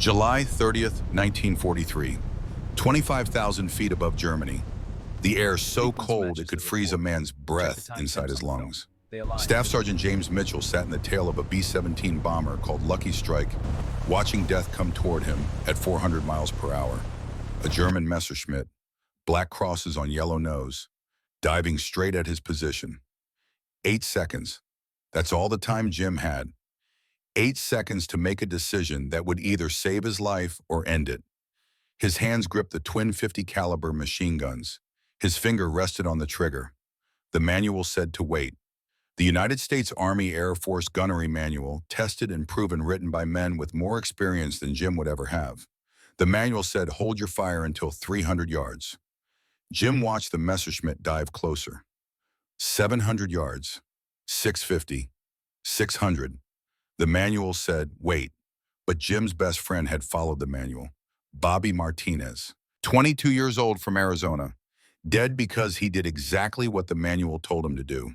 July 30th, 1943. 25,000 feet above Germany. The air so cold it could freeze a man's breath inside his lungs. Staff Sergeant James Mitchell sat in the tail of a B-17 bomber called Lucky Strike, watching death come toward him at 400 miles per hour. A German Messerschmitt, black crosses on yellow nose, diving straight at his position. 8 seconds. That's all the time Jim had. 8 seconds to make a decision that would either save his life or end it. His hands gripped the twin .50 caliber machine guns. His finger rested on the trigger. The manual said to wait. The United States Army Air Force Gunnery Manual, tested and proven, written by men with more experience than Jim would ever have. The manual said hold your fire until 300 yards. Jim watched the Messerschmitt dive closer. 700 yards, 650, 600. The manual said wait, but Jim's best friend had followed the manual. Bobby Martinez, 22 years old, from Arizona, dead because he did exactly what the manual told him to do.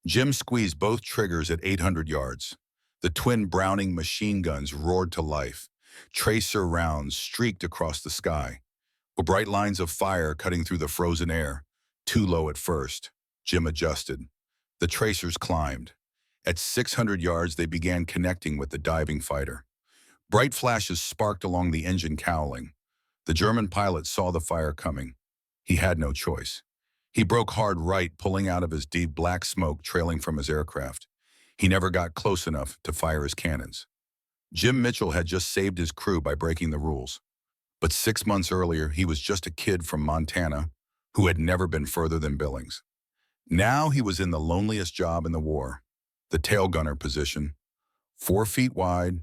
Jim squeezed both triggers at 800 yards. The twin Browning machine guns roared to life. Tracer rounds streaked across the sky, with bright lines of fire cutting through the frozen air. Too low at first. Jim adjusted. The tracers climbed. At 600 yards, they began connecting with the diving fighter. Bright flashes sparked along the engine cowling. The German pilot saw the fire coming. He had no choice. He broke hard right, pulling out of his deep black smoke trailing from his aircraft. He never got close enough to fire his cannons. Jim Mitchell had just saved his crew by breaking the rules. But 6 months earlier, he was just a kid from Montana who had never been further than Billings. Now he was in the loneliest job in the war, the tail gunner position. 4 feet wide,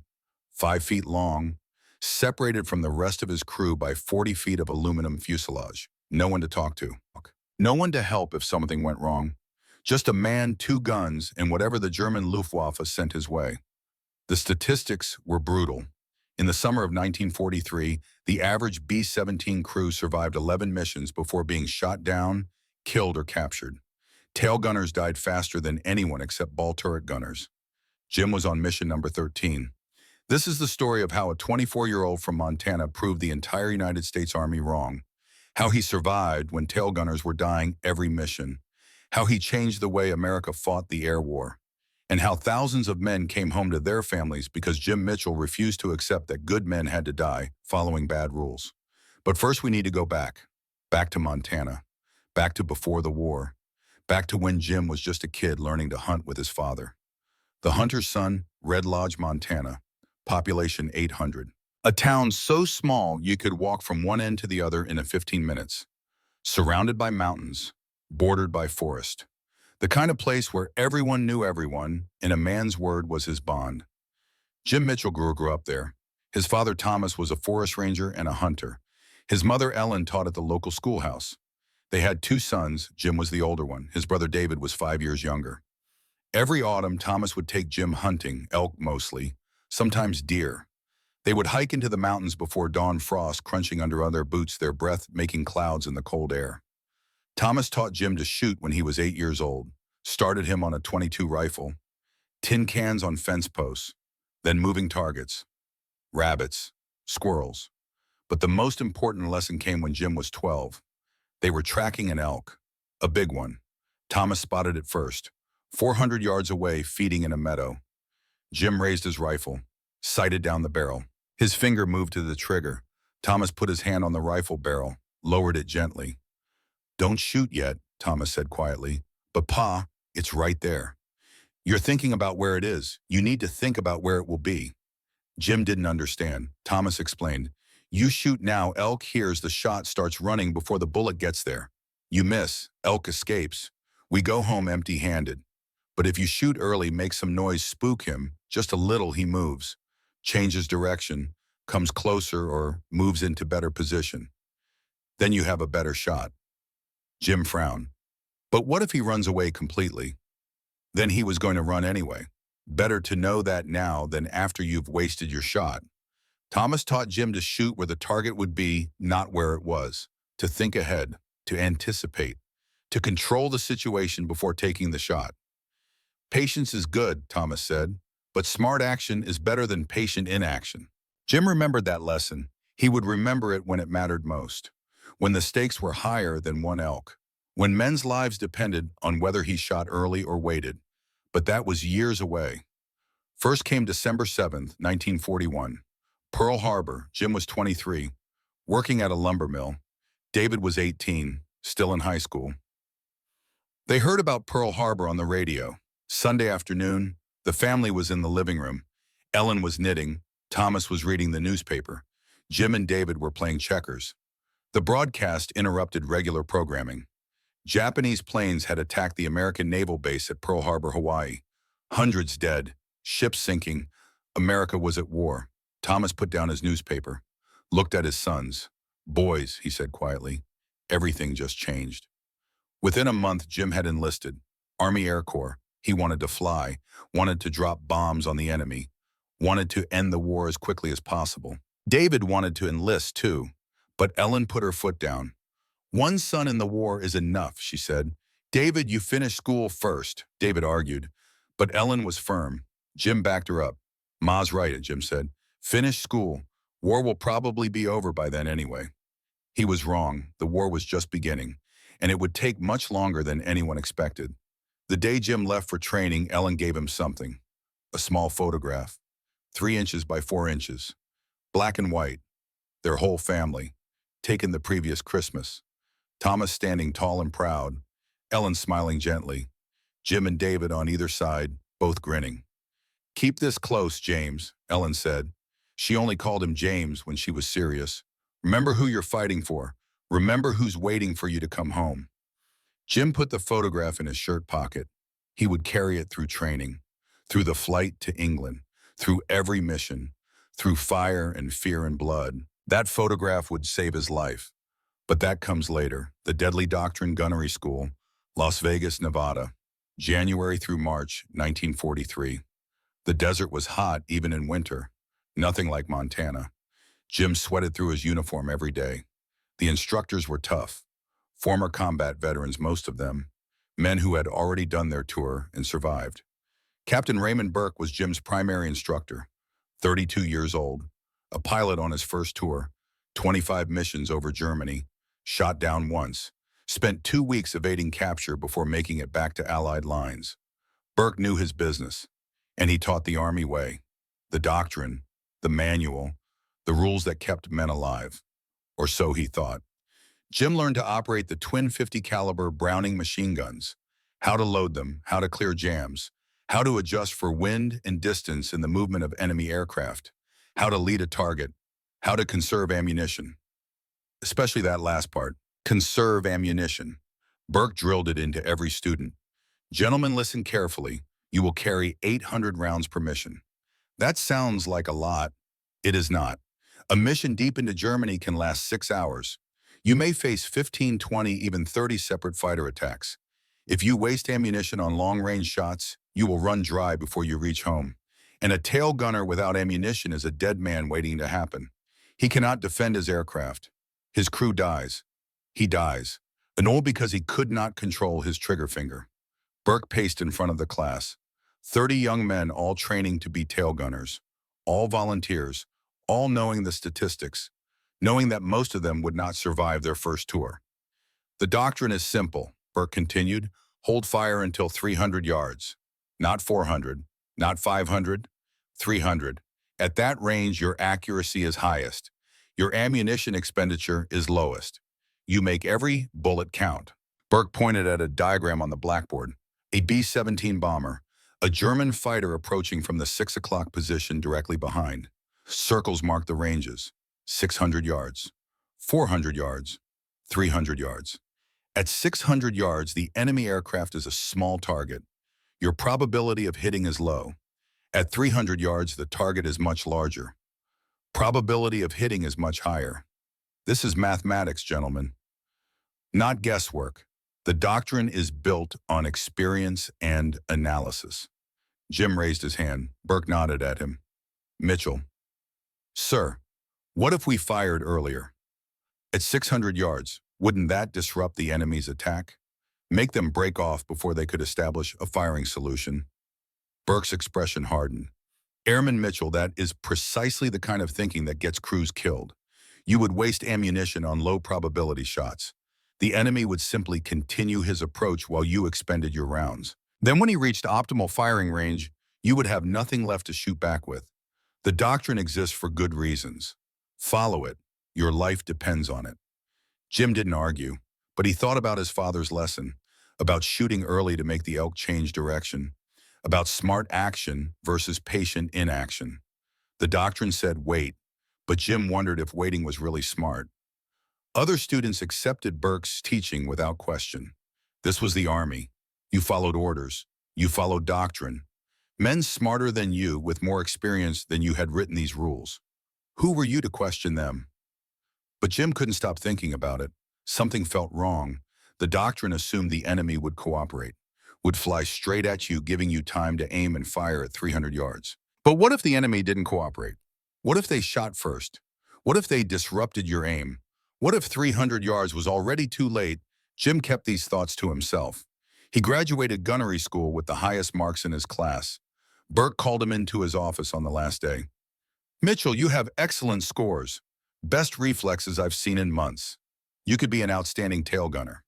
5 feet long, separated from the rest of his crew by 40 feet of aluminum fuselage. No one to talk to. No one to help if something went wrong. Just a man, 2 guns, and whatever the German Luftwaffe sent his way. The statistics were brutal. In the summer of 1943, the average B-17 crew survived 11 missions before being shot down, killed, or captured. Tail gunners died faster than anyone except ball turret gunners. Jim was on mission number 13. This is the story of how a 24-year-old from Montana proved the entire United States Army wrong. How he survived when tail gunners were dying every mission. How he changed the way America fought the air war. And how thousands of men came home to their families because Jim Mitchell refused to accept that good men had to die following bad rules. But first we need to go back. Back to Montana. Back to before the war. Back to when Jim was just a kid learning to hunt with his father. The hunter's son, Red Lodge, Montana. Population 800. A town so small you could walk from one end to the other in 15 minutes. Surrounded by mountains, bordered by forest. The kind of place where everyone knew everyone, and a man's word was his bond. Jim Mitchell grew up there. His father, Thomas, was a forest ranger and a hunter. His mother, Ellen, taught at the local schoolhouse. They had 2 sons. Jim was the older one. His brother David was 5 years younger. Every autumn, Thomas would take Jim hunting, elk mostly, sometimes deer. They would hike into the mountains before dawn frost crunching under their boots, their breath making clouds in the cold air. Thomas taught Jim to shoot when he was 8 years old, started him on a .22 rifle, tin cans on fence posts, then moving targets, rabbits, squirrels. But the most important lesson came when Jim was 12. They were tracking an elk, a big one. Thomas spotted it first, 400 yards away, feeding in a meadow. Jim raised his rifle, sighted down the barrel. His finger moved to the trigger. Thomas put his hand on the rifle barrel, lowered it gently. "Don't shoot yet," Thomas said quietly. "But Pa, it's right there. You're thinking about where it is. You need to think about where it will be." Jim didn't understand. Thomas explained, "You shoot now, elk hears the shot, starts running before the bullet gets there. You miss, elk escapes. We go home empty-handed. But if you shoot early, make some noise, spook him, just a little, he moves, changes direction, comes closer, or moves into better position. Then you have a better shot." Jim frowned. But what if he runs away completely? Then he was going to run anyway. Better to know that now than after you've wasted your shot. Thomas taught Jim to shoot where the target would be, not where it was. To think ahead, to anticipate, to control the situation before taking the shot. "Patience is good," Thomas said, "but smart action is better than patient inaction." Jim remembered that lesson. He would remember it when it mattered most, when the stakes were higher than one elk, when men's lives depended on whether he shot early or waited. But that was years away. First came December 7th, 1941. Pearl Harbor. Jim was 23, working at a lumber mill. David was 18, still in high school. They heard about Pearl Harbor on the radio. Sunday afternoon, the family was in the living room. Ellen was knitting. Thomas was reading the newspaper. Jim and David were playing checkers. The broadcast interrupted regular programming. Japanese planes had attacked the American naval base at Pearl Harbor, Hawaii. Hundreds dead, ships sinking. America was at war. Thomas put down his newspaper, looked at his sons. "Boys," he said quietly, "everything just changed." Within a month, Jim had enlisted. Army Air Corps. He wanted to fly, wanted to drop bombs on the enemy, wanted to end the war as quickly as possible. David wanted to enlist too, but Ellen put her foot down. "One son in the war is enough," she said. "David, you finish school first," David argued. But Ellen was firm. Jim backed her up. "Ma's right," Jim said. "Finish school. War will probably be over by then anyway." He was wrong. The war was just beginning, and it would take much longer than anyone expected. The day Jim left for training, Ellen gave him something. A small photograph, 3 inches by 4 inches, black and white, their whole family, taken the previous Christmas. Thomas standing tall and proud, Ellen smiling gently, Jim and David on either side, both grinning. "Keep this close, James," Ellen said. She only called him James when she was serious. "Remember who you're fighting for. Remember who's waiting for you to come home." Jim put the photograph in his shirt pocket. He would carry it through training, through the flight to England, through every mission, through fire and fear and blood. That photograph would save his life. But that comes later. The Deadly Doctrine Gunnery School, Las Vegas, Nevada, January through March 1943. The desert was hot even in winter, nothing like Montana. Jim sweated through his uniform every day. The instructors were tough. Former combat veterans, most of them, men who had already done their tour and survived. Captain Raymond Burke was Jim's primary instructor, 32 years old, a pilot on his first tour, 25 missions over Germany, shot down once, spent 2 weeks evading capture before making it back to Allied lines. Burke knew his business, and he taught the Army way, the doctrine, the manual, the rules that kept men alive, or so he thought. Jim learned to operate the twin 50 caliber Browning machine guns, how to load them, how to clear jams, how to adjust for wind and distance in the movement of enemy aircraft, how to lead a target, how to conserve ammunition. Especially that last part, conserve ammunition. Burke drilled it into every student. "Gentlemen, listen carefully. You will carry 800 rounds per mission." That sounds like a lot. It is not. A mission deep into Germany can last 6 hours. You may face 15, 20, even 30 separate fighter attacks. If you waste ammunition on long-range shots, you will run dry before you reach home. And a tail gunner without ammunition is a dead man waiting to happen. He cannot defend his aircraft. His crew dies. He dies, and all because he could not control his trigger finger. Burke paced in front of the class. 30 young men all training to be tail gunners, all volunteers, all knowing the statistics, knowing that most of them would not survive their first tour. "The doctrine is simple," Burke continued. "Hold fire until 300 yards. Not 400, not 500, 300. At that range, your accuracy is highest. Your ammunition expenditure is lowest. You make every bullet count." Burke pointed at a diagram on the blackboard. A B-17 bomber, a German fighter approaching from the 6 o'clock position directly behind. Circles marked the ranges. 600 yards, 400 yards, 300 yards. At 600 yards, the enemy aircraft is a small target. Your probability of hitting is low. At 300 yards, the target is much larger. Probability of hitting is much higher. This is mathematics, gentlemen, not guesswork. The doctrine is built on experience and analysis. Jim raised his hand. Burke nodded at him. "Mitchell." "Sir, what if we fired earlier? At 600 yards, wouldn't that disrupt the enemy's attack? Make them break off before they could establish a firing solution?" Burke's expression hardened. Airman Mitchell, that is precisely the kind of thinking that gets crews killed. You would waste ammunition on low-probability shots. The enemy would simply continue his approach while you expended your rounds. Then when he reached optimal firing range, you would have nothing left to shoot back with. The doctrine exists for good reasons. Follow it. Your life depends on it. Jim didn't argue, but he thought about his father's lesson, about shooting early to make the elk change direction, about smart action versus patient inaction. The doctrine said wait, but Jim wondered if waiting was really smart. Other students accepted Burke's teaching without question. This was the Army. You followed orders. You followed doctrine. Men smarter than you, with more experience than you, had written these rules. Who were you to question them? But Jim couldn't stop thinking about it. Something felt wrong. The doctrine assumed the enemy would cooperate, would fly straight at you, giving you time to aim and fire at 300 yards. But what if the enemy didn't cooperate? What if they shot first? What if they disrupted your aim? What if 300 yards was already too late? Jim kept these thoughts to himself. He graduated gunnery school with the highest marks in his class. Burke called him into his office on the last day. "Mitchell, you have excellent scores. Best reflexes I've seen in months. You could be an outstanding tail gunner."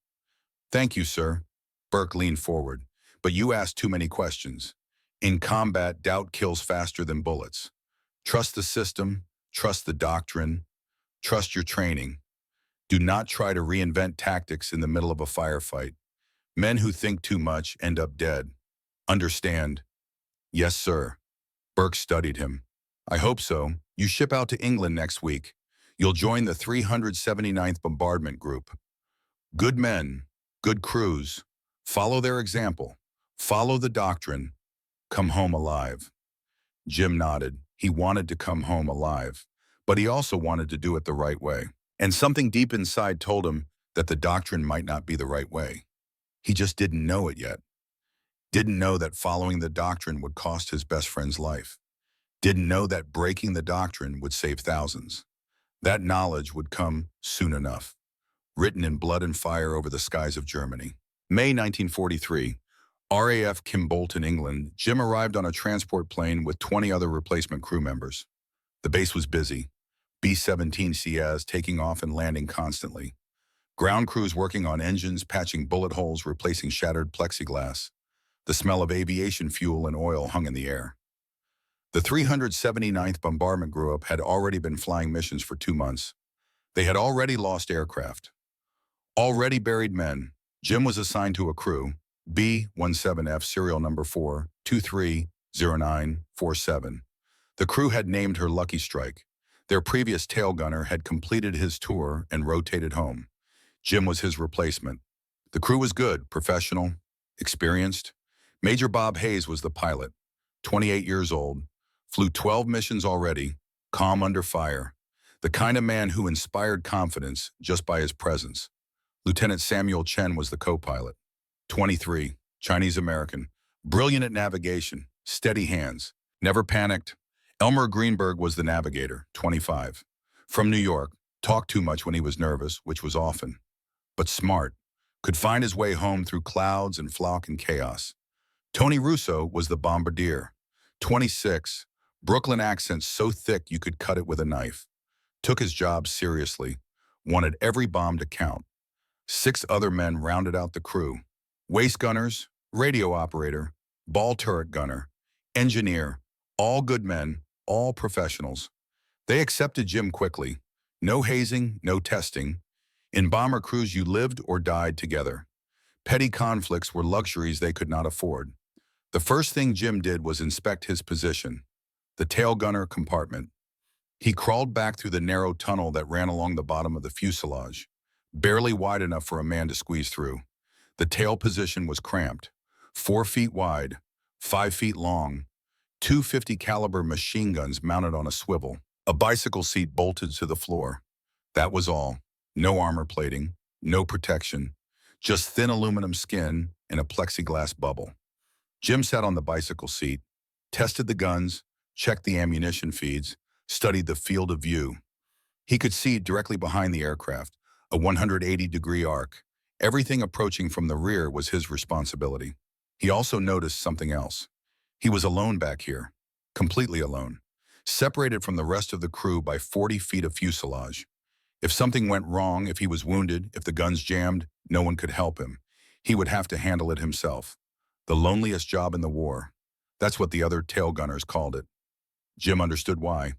"Thank you, sir." Burke leaned forward. "But you asked too many questions. In combat, doubt kills faster than bullets. Trust the system, trust the doctrine, trust your training. Do not try to reinvent tactics in the middle of a firefight. Men who think too much end up dead. Understand?" "Yes, sir." Burke studied him. "I hope so. You ship out to England next week. You'll join the 379th Bombardment Group. Good men, good crews. Follow their example. Follow the doctrine. Come home alive." Jim nodded. He wanted to come home alive, but he also wanted to do it the right way. And something deep inside told him that the doctrine might not be the right way. He just didn't know it yet. Didn't know that following the doctrine would cost his best friend's life. Didn't know that breaking the doctrine would save thousands. That knowledge would come soon enough, written in blood and fire over the skies of Germany. May 1943, RAF Kimbolton, England. Jim arrived on a transport plane with 20 other replacement crew members. The base was busy. B-17's taking off and landing constantly. Ground crews working on engines, patching bullet holes, replacing shattered plexiglass. The smell of aviation fuel and oil hung in the air. The 379th Bombardment Group had already been flying missions for 2 months. They had already lost aircraft. Already buried men. Jim was assigned to a crew, B-17F, serial number 4230947. The crew had named her Lucky Strike. Their previous tail gunner had completed his tour and rotated home. Jim was his replacement. The crew was good, professional, experienced. Major Bob Hayes was the pilot, 28 years old, flew 12 missions already, calm under fire, the kind of man who inspired confidence just by his presence. Lieutenant Samuel Chen was the co-pilot, 23, Chinese-American, brilliant at navigation, steady hands, never panicked. Elmer Greenberg was the navigator, 25, from New York, talked too much when he was nervous, which was often, but smart, could find his way home through clouds and flock and chaos. Tony Russo was the bombardier, 26, Brooklyn accent so thick you could cut it with a knife. Took his job seriously, wanted every bomb to count. 6 other men rounded out the crew. Waist gunners, radio operator, ball turret gunner, engineer, all good men, all professionals. They accepted Jim quickly. No hazing, no testing. In bomber crews, you lived or died together. Petty conflicts were luxuries they could not afford. The first thing Jim did was inspect his position, the tail gunner compartment. He crawled back through the narrow tunnel that ran along the bottom of the fuselage, barely wide enough for a man to squeeze through. The tail position was cramped, 4 feet wide, 5 feet long, 250 caliber machine guns mounted on a swivel, a bicycle seat bolted to the floor. That was all. No armor plating, no protection, just thin aluminum skin and a plexiglass bubble. Jim sat on the bicycle seat, tested the guns, checked the ammunition feeds, studied the field of view. He could see directly behind the aircraft, a 180-degree arc. Everything approaching from the rear was his responsibility. He also noticed something else. He was alone back here. completely alone, separated from the rest of the crew by 40 feet of fuselage. If something went wrong, if he was wounded, if the guns jammed, no one could help him. He would have to handle it himself. The loneliest job in the war. That's what the other tail gunners called it. Jim understood why.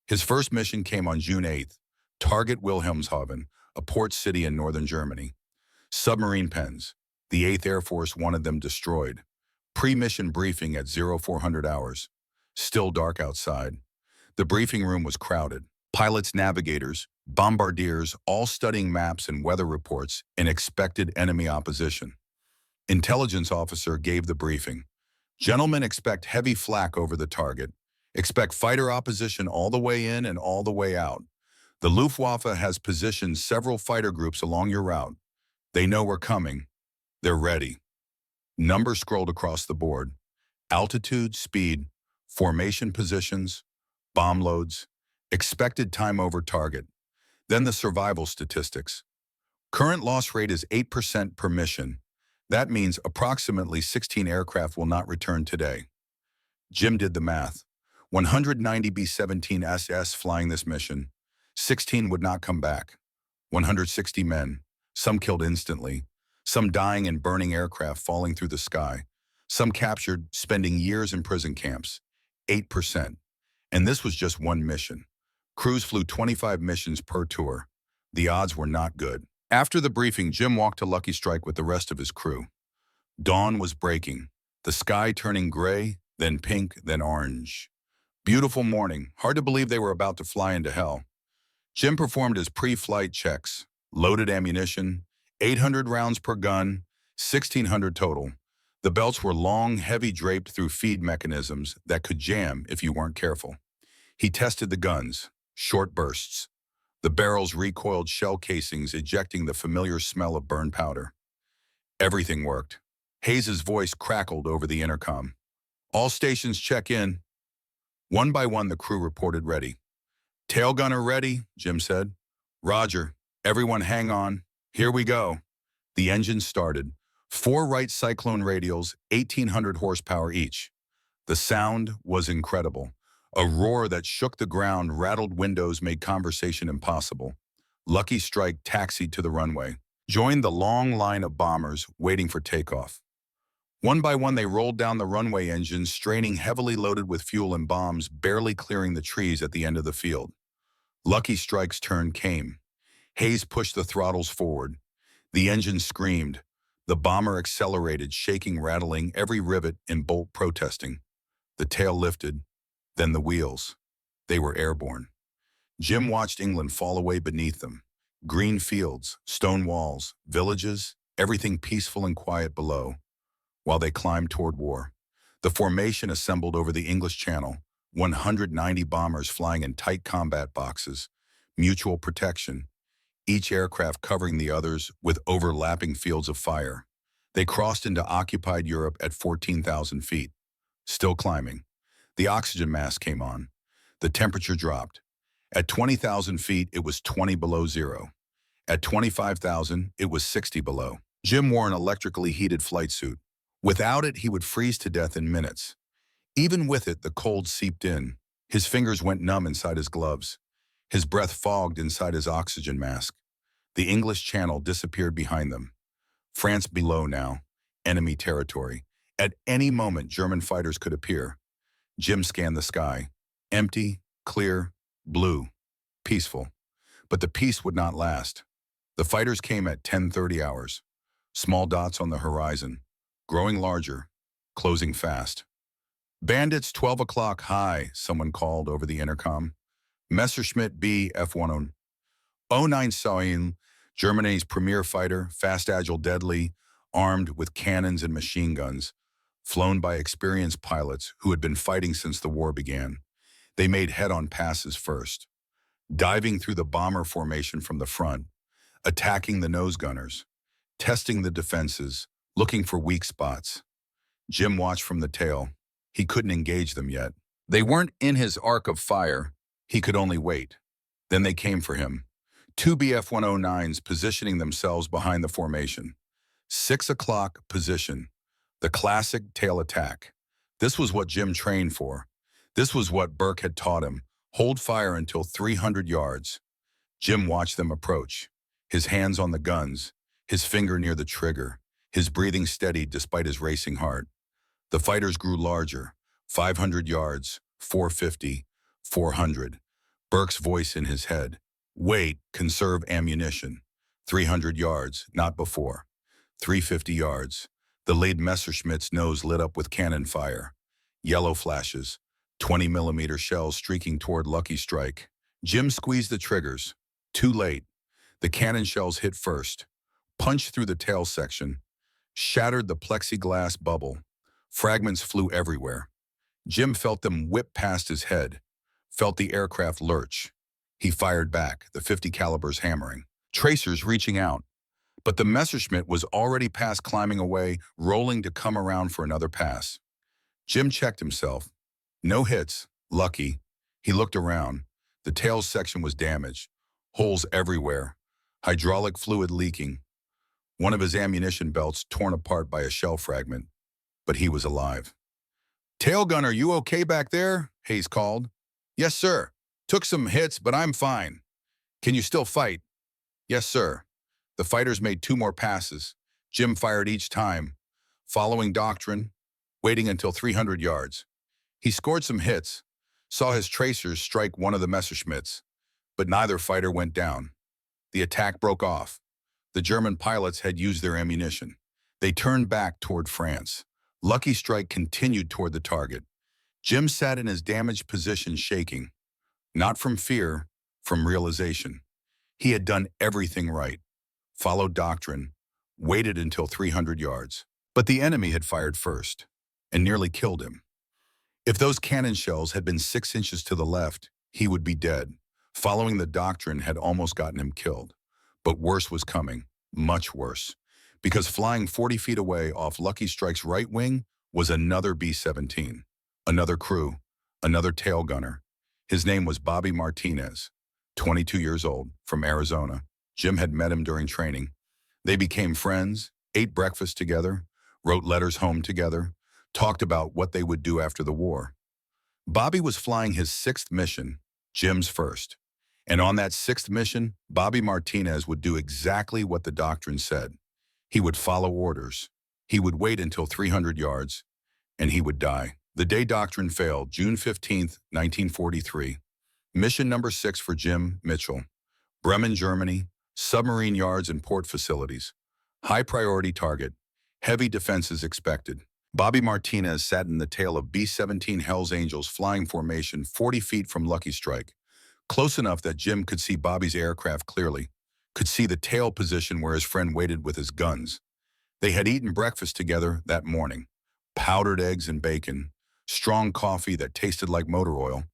His first mission came on June 8th, target Wilhelmshaven, a port city in northern Germany. Submarine pens. The 8th Air Force wanted them destroyed. Pre-mission briefing at 0400 hours. Still dark outside. The briefing room was crowded. Pilots, navigators, bombardiers, all studying maps and weather reports in expected enemy opposition. Intelligence officer gave the briefing. Gentlemen, expect heavy flak over the target. Expect fighter opposition all the way in and all the way out. The Luftwaffe has positioned several fighter groups along your route. They know we're coming. They're ready. Numbers scrolled across the board. Altitude, speed, formation positions, bomb loads, expected time over target. Then the survival statistics. Current loss rate is 8% per mission. That means approximately 16 aircraft will not return today. Jim did the math. 190 B-17's flying this mission. 16 would not come back. 160 men, some killed instantly, some dying in burning aircraft falling through the sky, some captured, spending years in prison camps. 8%. And this was just one mission. Crews flew 25 missions per tour. The odds were not good. After the briefing, Jim walked to Lucky Strike with the rest of his crew. Dawn was breaking, the sky turning gray, then pink, then orange. Beautiful morning. Hard to believe they were about to fly into hell. Jim performed his pre-flight checks. Loaded ammunition, 800 rounds per gun, 1,600 total. The belts were long, heavy, draped through feed mechanisms that could jam if you weren't careful. He tested the guns, short bursts. The barrels recoiled shell casings, ejecting the familiar smell of burned powder. Everything worked. Hayes's voice crackled over the intercom. All stations check in. One by one, the crew reported ready. Tail gunner ready, Jim said. Roger. Everyone hang on. Here we go. The engine started. 4 Wright Cyclone radials, 1,800 horsepower each. The sound was incredible. A roar that shook the ground, rattled windows, made conversation impossible. Lucky Strike taxied to the runway, joined the long line of bombers waiting for takeoff. One by one, they rolled down the runway engines, straining, heavily loaded with fuel and bombs, barely clearing the trees at the end of the field. Lucky Strike's turn came. Hayes pushed the throttles forward. The engine screamed. The bomber accelerated, shaking, rattling, every rivet and bolt protesting. The tail lifted. Then the wheels. They were airborne. Jim watched England fall away beneath them. Green fields, stone walls, villages, everything peaceful and quiet below. While they climbed toward war, the formation assembled over the English Channel, 190 bombers flying in tight combat boxes, mutual protection, each aircraft covering the others with overlapping fields of fire. They crossed into occupied Europe at 14,000 feet, still climbing. The oxygen mask came on. The temperature dropped. At 20,000 feet, it was 20 below zero. At 25,000, it was 60 below. Jim wore an electrically heated flight suit. Without it, he would freeze to death in minutes. Even with it, the cold seeped in. His fingers went numb inside his gloves. His breath fogged inside his oxygen mask. The English Channel disappeared behind them. France below now, enemy territory. At any moment, German fighters could appear. Jim scanned the sky. Empty, clear, blue, peaceful. But the peace would not last. The fighters came at 10:30 hours. Small dots on the horizon, growing larger, closing fast. Bandits, 12 o'clock high, someone called over the intercom. Messerschmitt B F-1009 Säulen, Germany's premier fighter, fast, agile, deadly, armed with cannons and machine guns, flown by experienced pilots who had been fighting since the war began. They made head-on passes first, diving through the bomber formation from the front, attacking the nose gunners, testing the defenses, looking for weak spots. Jim watched from the tail. He couldn't engage them yet. They weren't in his arc of fire. He could only wait. Then they came for him. 2 Bf-109s positioning themselves behind the formation. 6 o'clock position. The classic tail attack. This was what Jim trained for. This was what Burke had taught him. Hold fire until 300 yards. Jim watched them approach, his hands on the guns, his finger near the trigger, his breathing steady despite his racing heart. The fighters grew larger, 500 yards, 450, 400. Burke's voice in his head. Wait, conserve ammunition. 300 yards, not before. 350 yards. The lead Messerschmitt's nose lit up with cannon fire. Yellow flashes, 20-millimeter shells streaking toward Lucky Strike. Jim squeezed the triggers. Too late. The cannon shells hit first, punched through the tail section, shattered the plexiglass bubble. Fragments flew everywhere. Jim felt them whip past his head, felt the aircraft lurch. He fired back, the .50 calibers hammering, tracers reaching out. But the Messerschmitt was already past climbing away, rolling to come around for another pass. Jim checked himself. No hits. Lucky. He looked around. The tail section was damaged. Holes everywhere. Hydraulic fluid leaking. One of his ammunition belts torn apart by a shell fragment. But he was alive. "Tail gunner, you okay back there?" Hayes called. "Yes, sir. Took some hits, but I'm fine." "Can you still fight?" "Yes, sir." The fighters made 2 more passes. Jim fired each time, following doctrine, waiting until 300 yards. He scored some hits, saw his tracers strike one of the Messerschmitts, but neither fighter went down. The attack broke off. The German pilots had used their ammunition. They turned back toward France. Lucky Strike continued toward the target. Jim sat in his damaged position shaking, not from fear, from realization. He had done everything right, followed doctrine, waited until 300 yards. But the enemy had fired first and nearly killed him. If those cannon shells had been 6 inches to the left, he would be dead. Following the doctrine had almost gotten him killed. But worse was coming, much worse, because flying 40 feet away off Lucky Strike's right wing was another B-17, another crew, another tail gunner. His name was Bobby Martinez, 22 years old, from Arizona. Jim had met him during training. They became friends, ate breakfast together, wrote letters home together, talked about what they would do after the war. Bobby was flying his 6th mission, Jim's first. And on that 6th mission, Bobby Martinez would do exactly what the doctrine said. He would follow orders. He would wait until 300 yards, and he would die. The day doctrine failed, June 15th, 1943. Mission number 6 for Jim Mitchell. Bremen, Germany. Submarine yards and port facilities. High priority target. Heavy defenses expected. Bobby Martinez sat in the tail of B-17 Hells Angels flying formation 40 feet from Lucky Strike. Close enough that Jim could see Bobby's aircraft clearly, could see the tail position where his friend waited with his guns. They had eaten breakfast together that morning. Powdered eggs and bacon, strong coffee that tasted like motor oil.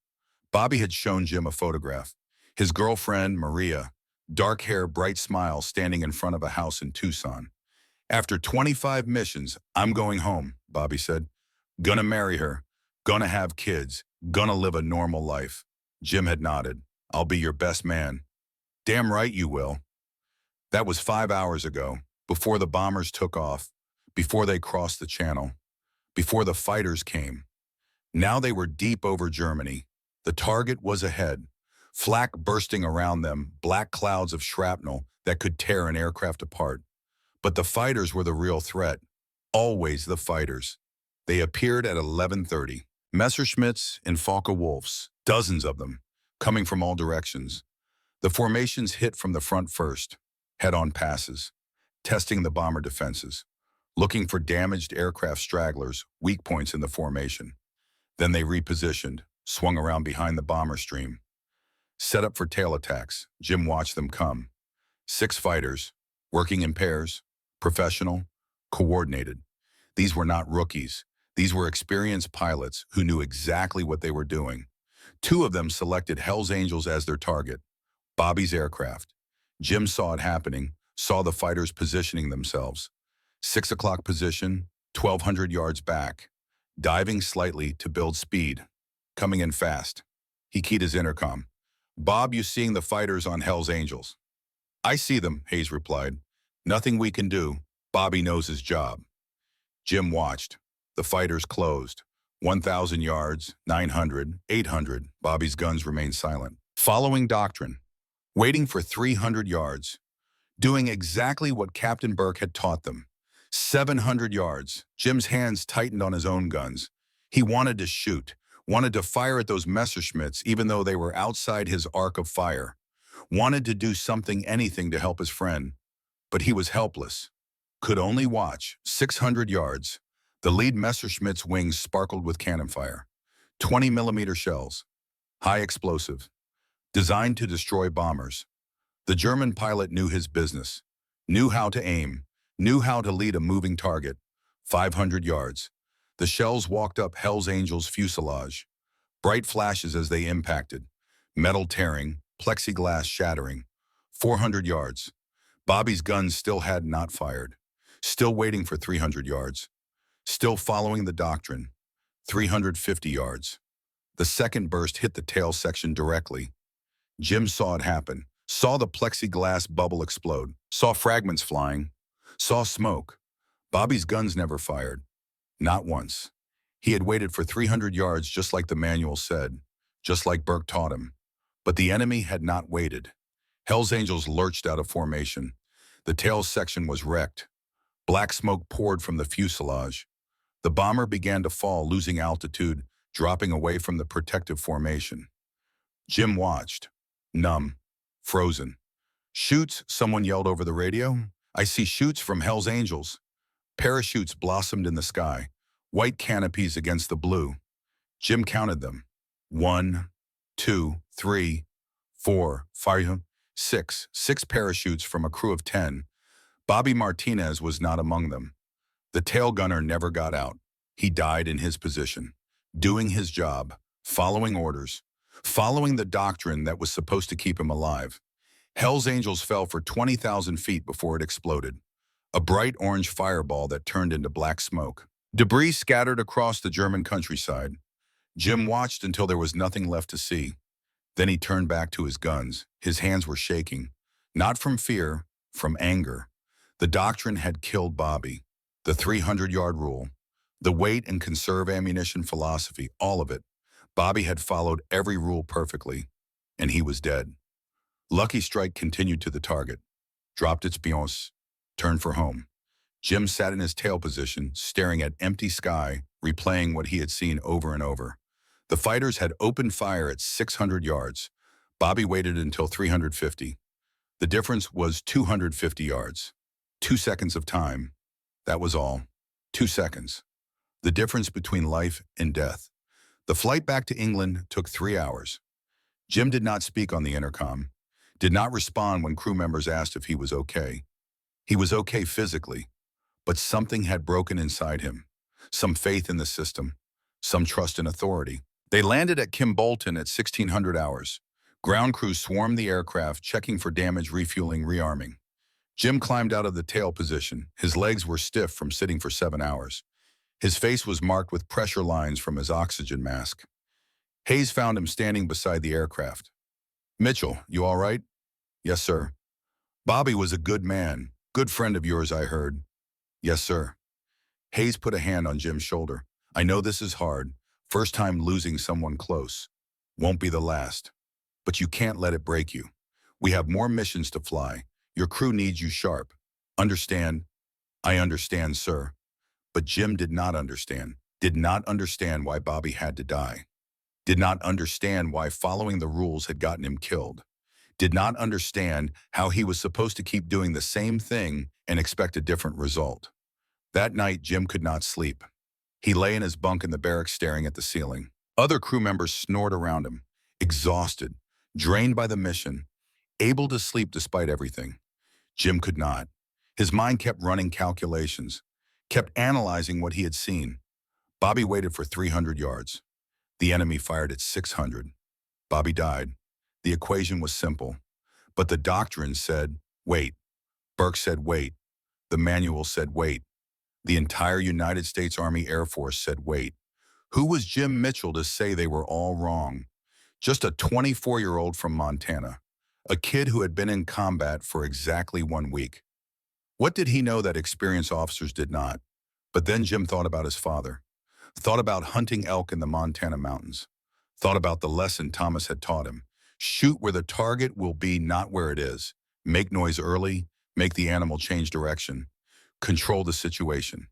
Bobby had shown Jim a photograph. His girlfriend, Maria, dark hair, bright smile, standing in front of a house in Tucson. "After 25 missions, I'm going home," Bobby said. "Gonna marry her, gonna have kids, gonna live a normal life." Jim had nodded. "I'll be your best man." "Damn right you will." That was 5 hours ago, before the bombers took off, before they crossed the channel, before the fighters came. Now they were deep over Germany. The target was ahead. Flak bursting around them, black clouds of shrapnel that could tear an aircraft apart. But the fighters were the real threat. Always the fighters. They appeared at 11:30. Messerschmitts and Focke-Wulfs, dozens of them, coming from all directions. The formations hit from the front first, head-on passes, testing the bomber defenses, looking for damaged aircraft stragglers, weak points in the formation. Then they repositioned, swung around behind the bomber stream. Set up for tail attacks, Jim watched them come. 6 fighters, working in pairs, professional, coordinated. These were not rookies. These were experienced pilots who knew exactly what they were doing. 2 of them selected Hells Angels as their target, Bobby's aircraft. Jim saw it happening, saw the fighters positioning themselves. 6 o'clock position, 1,200 yards back, diving slightly to build speed, coming in fast. He keyed his intercom. "Bob, you seeing the fighters on Hells Angels?" "I see them," Hayes replied. "Nothing we can do. Bobby knows his job." Jim watched. The fighters closed. 1,000 yards, 900, 800, Bobby's guns remained silent. Following doctrine, waiting for 300 yards, doing exactly what Captain Burke had taught them. 700 yards, Jim's hands tightened on his own guns. He wanted to shoot, wanted to fire at those Messerschmitts even though they were outside his arc of fire. Wanted to do something, anything to help his friend. But he was helpless. Could only watch. 600 yards. The lead Messerschmitt's wings sparkled with cannon fire. 20-millimeter shells. High explosive. Designed to destroy bombers. The German pilot knew his business. Knew how to aim. Knew how to lead a moving target. 500 yards. The shells walked up Hell's Angels' fuselage. Bright flashes as they impacted. Metal tearing. Plexiglass shattering. 400 yards. Bobby's guns still had not fired. Still waiting for 300 yards. Still following the doctrine. 350 yards. The second burst hit the tail section directly. Jim saw it happen. Saw the plexiglass bubble explode. Saw fragments flying. Saw smoke. Bobby's guns never fired. Not once. He had waited for 300 yards just like the manual said. Just like Burke taught him. But the enemy had not waited. Hell's Angels lurched out of formation. The tail section was wrecked. Black smoke poured from the fuselage. The bomber began to fall, losing altitude, dropping away from the protective formation. Jim watched, numb, frozen. "Shoots," someone yelled over the radio. "I see shoots from Hell's Angels." Parachutes blossomed in the sky, white canopies against the blue. Jim counted them. 1, 2, 3, 4, 5, 6. 6 parachutes from a crew of 10. Bobby Martinez was not among them. The tail gunner never got out. He died in his position, doing his job, following orders, following the doctrine that was supposed to keep him alive. Hell's Angels fell for 20,000 feet before it exploded, a bright orange fireball that turned into black smoke. Debris scattered across the German countryside. Jim watched until there was nothing left to see. Then he turned back to his guns. His hands were shaking, not from fear, from anger. The doctrine had killed Bobby. The 300-yard rule, the wait and conserve ammunition philosophy, all of it. Bobby had followed every rule perfectly, and he was dead. Lucky Strike continued to the target, dropped its pions, turned for home. Jim sat in his tail position, staring at empty sky, replaying what he had seen over and over. The fighters had opened fire at 600 yards. Bobby waited until 350. The difference was 250 yards. 2 seconds of time. That was all. 2 seconds. The difference between life and death. The flight back to England took 3 hours. Jim did not speak on the intercom, did not respond when crew members asked if he was okay. He was okay physically, but something had broken inside him. Some faith in the system, some trust in authority. They landed at Kimbolton at 1600 hours. Ground crews swarmed the aircraft, checking for damage, refueling, rearming. Jim climbed out of the tail position. His legs were stiff from sitting for 7 hours. His face was marked with pressure lines from his oxygen mask. Hayes found him standing beside the aircraft. "Mitchell, you all right?" "Yes, sir." "Bobby was a good man. Good friend of yours, I heard." "Yes, sir." Hayes put a hand on Jim's shoulder. "I know this is hard. First time losing someone close. Won't be the last. But you can't let it break you. We have more missions to fly. Your crew needs you sharp. Understand?" "I understand, sir." But Jim did not understand. Did not understand why Bobby had to die. Did not understand why following the rules had gotten him killed. Did not understand how he was supposed to keep doing the same thing and expect a different result. That night, Jim could not sleep. He lay in his bunk in the barracks staring at the ceiling. Other crew members snored around him, exhausted, drained by the mission, able to sleep despite everything. Jim could not. His mind kept running calculations, kept analyzing what he had seen. Bobby waited for 300 yards. The enemy fired at 600. Bobby died. The equation was simple. But the doctrine said, wait. Burke said, wait. The manual said, wait. The entire United States Army Air Force said, wait. Who was Jim Mitchell to say they were all wrong? Just a 24-year-old from Montana. A kid who had been in combat for exactly 1 week. What did he know that experienced officers did not? But then Jim thought about his father. Thought about hunting elk in the Montana mountains. Thought about the lesson Thomas had taught him. Shoot where the target will be, not where it is. Make noise early, make the animal change direction. Control the situation.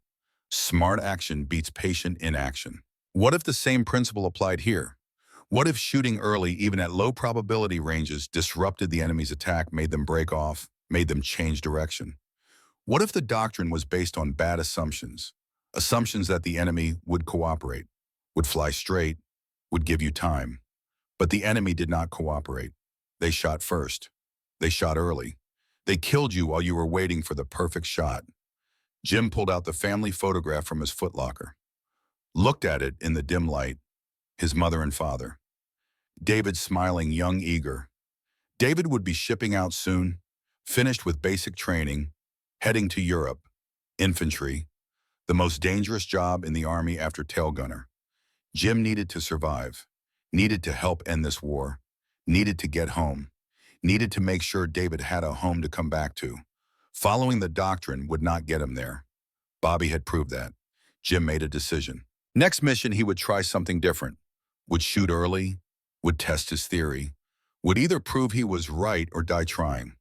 Smart action beats patient inaction. What if the same principle applied here? What if shooting early, even at low probability ranges, disrupted the enemy's attack, made them break off, made them change direction? What if the doctrine was based on bad assumptions? Assumptions that the enemy would cooperate, would fly straight, would give you time. But the enemy did not cooperate. They shot first. They shot early. They killed you while you were waiting for the perfect shot. Jim pulled out the family photograph from his footlocker, looked at it in the dim light, his mother and father. David smiling, young, eager. David would be shipping out soon, finished with basic training, heading to Europe, infantry, the most dangerous job in the Army after tail gunner. Jim needed to survive, needed to help end this war, needed to get home, needed to make sure David had a home to come back to. Following the doctrine would not get him there. Bobby had proved that. Jim made a decision. Next mission, he would try something different. Would shoot early, would test his theory, would either prove he was right or die trying.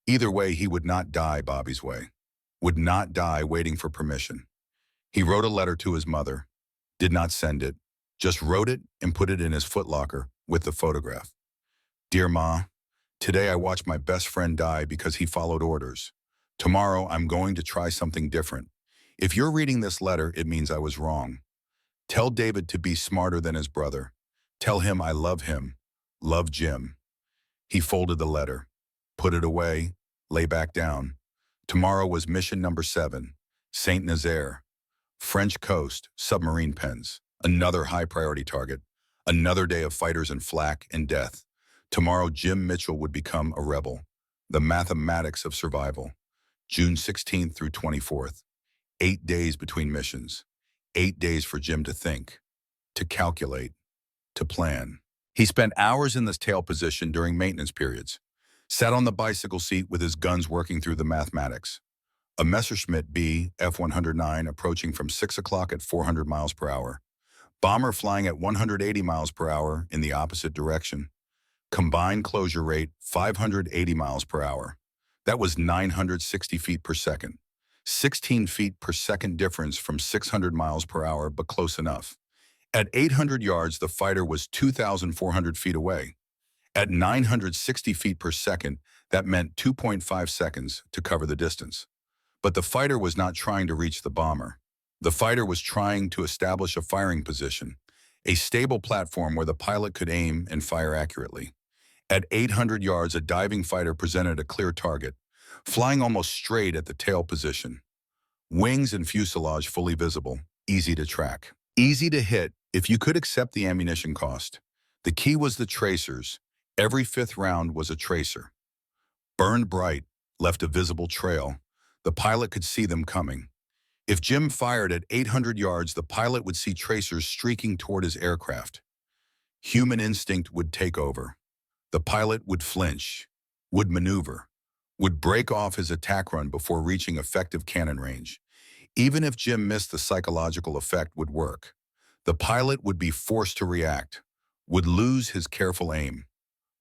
Either way, he would not die Bobby's way, would not die waiting for permission. He wrote a letter to his mother, did not send it, just wrote it and put it in his footlocker with the photograph. Dear Ma, today I watched my best friend die because he followed orders. Tomorrow I'm going to try something different. If you're reading this letter, it means I was wrong. Tell David to be smarter than his brother. Tell him I love him. Love, Jim. He folded the letter, put it away, lay back down. Tomorrow was mission number 7, Saint Nazaire, French coast, submarine pens. Another high-priority target. Another day of fighters and flak and death. Tomorrow, Jim Mitchell would become a rebel. The mathematics of survival. June 16th through 24th. 8 days between missions. 8 days for Jim to think, to calculate, to plan. He spent hours in this tail position during maintenance periods. Sat on the bicycle seat with his guns working through the mathematics. A Messerschmitt B F-109 approaching from 6 o'clock at 400 miles per hour. Bomber flying at 180 miles per hour in the opposite direction. Combined closure rate 580 miles per hour. That was 960 feet per second. 16 feet per second difference from 600 miles per hour, but close enough. At 800 yards, the fighter was 2,400 feet away. At 960 feet per second, that meant 2.5 seconds to cover the distance. But the fighter was not trying to reach the bomber. The fighter was trying to establish a firing position, a stable platform where the pilot could aim and fire accurately. At 800 yards, a diving fighter presented a clear target, flying almost straight at the tail position. Wings and fuselage fully visible, easy to track. Easy to hit if you could accept the ammunition cost. The key was the tracers. Every 5th round was a tracer. Burned bright, left a visible trail. The pilot could see them coming. If Jim fired at 800 yards, the pilot would see tracers streaking toward his aircraft. Human instinct would take over. The pilot would flinch, would maneuver, would break off his attack run before reaching effective cannon range. Even if Jim missed, the psychological effect would work. The pilot would be forced to react, would lose his careful aim,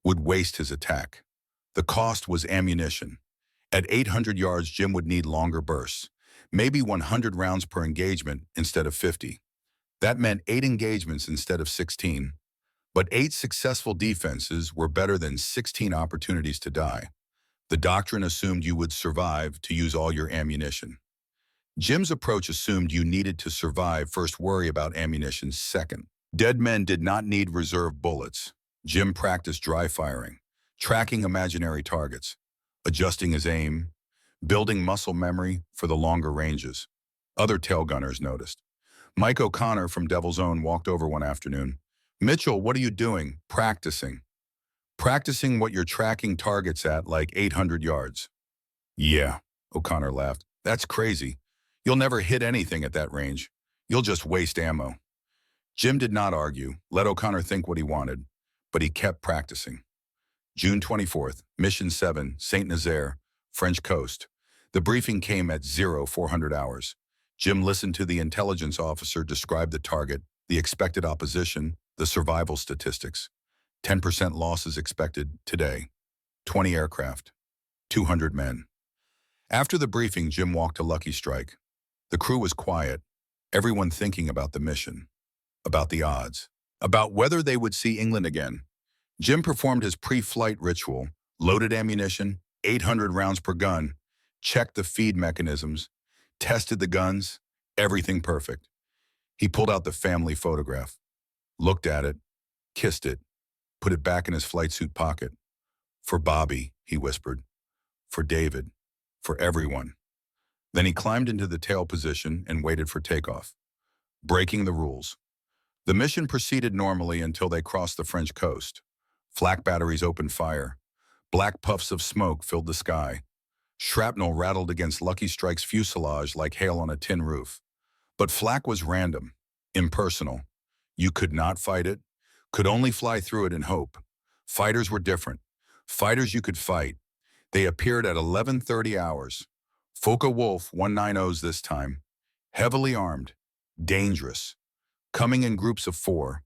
would waste his attack. The cost was ammunition. At 800 yards, Jim would need longer bursts, maybe 100 rounds per engagement instead of 50. That meant 8 engagements instead of 16. But 8 successful defenses were better than 16 opportunities to die. The doctrine assumed you would survive to use all your ammunition. Jim's approach assumed you needed to survive first, worry about ammunition second. Dead men did not need reserve bullets. Jim practiced dry firing, tracking imaginary targets, adjusting his aim, building muscle memory for the longer ranges. Other tail gunners noticed. Mike O'Connor from Devil's Own walked over one afternoon. "Mitchell, what are you doing?" "Practicing." "Practicing what you're tracking targets at, like 800 yards. "Yeah," O'Connor laughed. "That's crazy. You'll never hit anything at that range. You'll just waste ammo." Jim did not argue, let O'Connor think what he wanted, but he kept practicing. June 24th, Mission 7, Saint Nazaire, French coast. The briefing came at 0400 hours. Jim listened to the intelligence officer describe the target, the expected opposition, the survival statistics. 10% losses expected today. 20 aircraft. 200 men. After the briefing, Jim walked to Lucky Strike. The crew was quiet, everyone thinking about the mission, about the odds, about whether they would see England again. Jim performed his pre-flight ritual, loaded ammunition, 800 rounds per gun, checked the feed mechanisms, tested the guns, everything perfect. He pulled out the family photograph, looked at it, kissed it, put it back in his flight suit pocket. For Bobby, he whispered. For David. For everyone. Then he climbed into the tail position and waited for takeoff. Breaking the rules. The mission proceeded normally until they crossed the French coast. Flak batteries opened fire. Black puffs of smoke filled the sky. Shrapnel rattled against Lucky Strike's fuselage like hail on a tin roof. But flak was random, impersonal. You could not fight it, could only fly through it and hope. Fighters were different. Fighters you could fight. They appeared at 11:30 hours. Focke-Wulf 190s this time. Heavily armed, dangerous. Coming in groups of 4.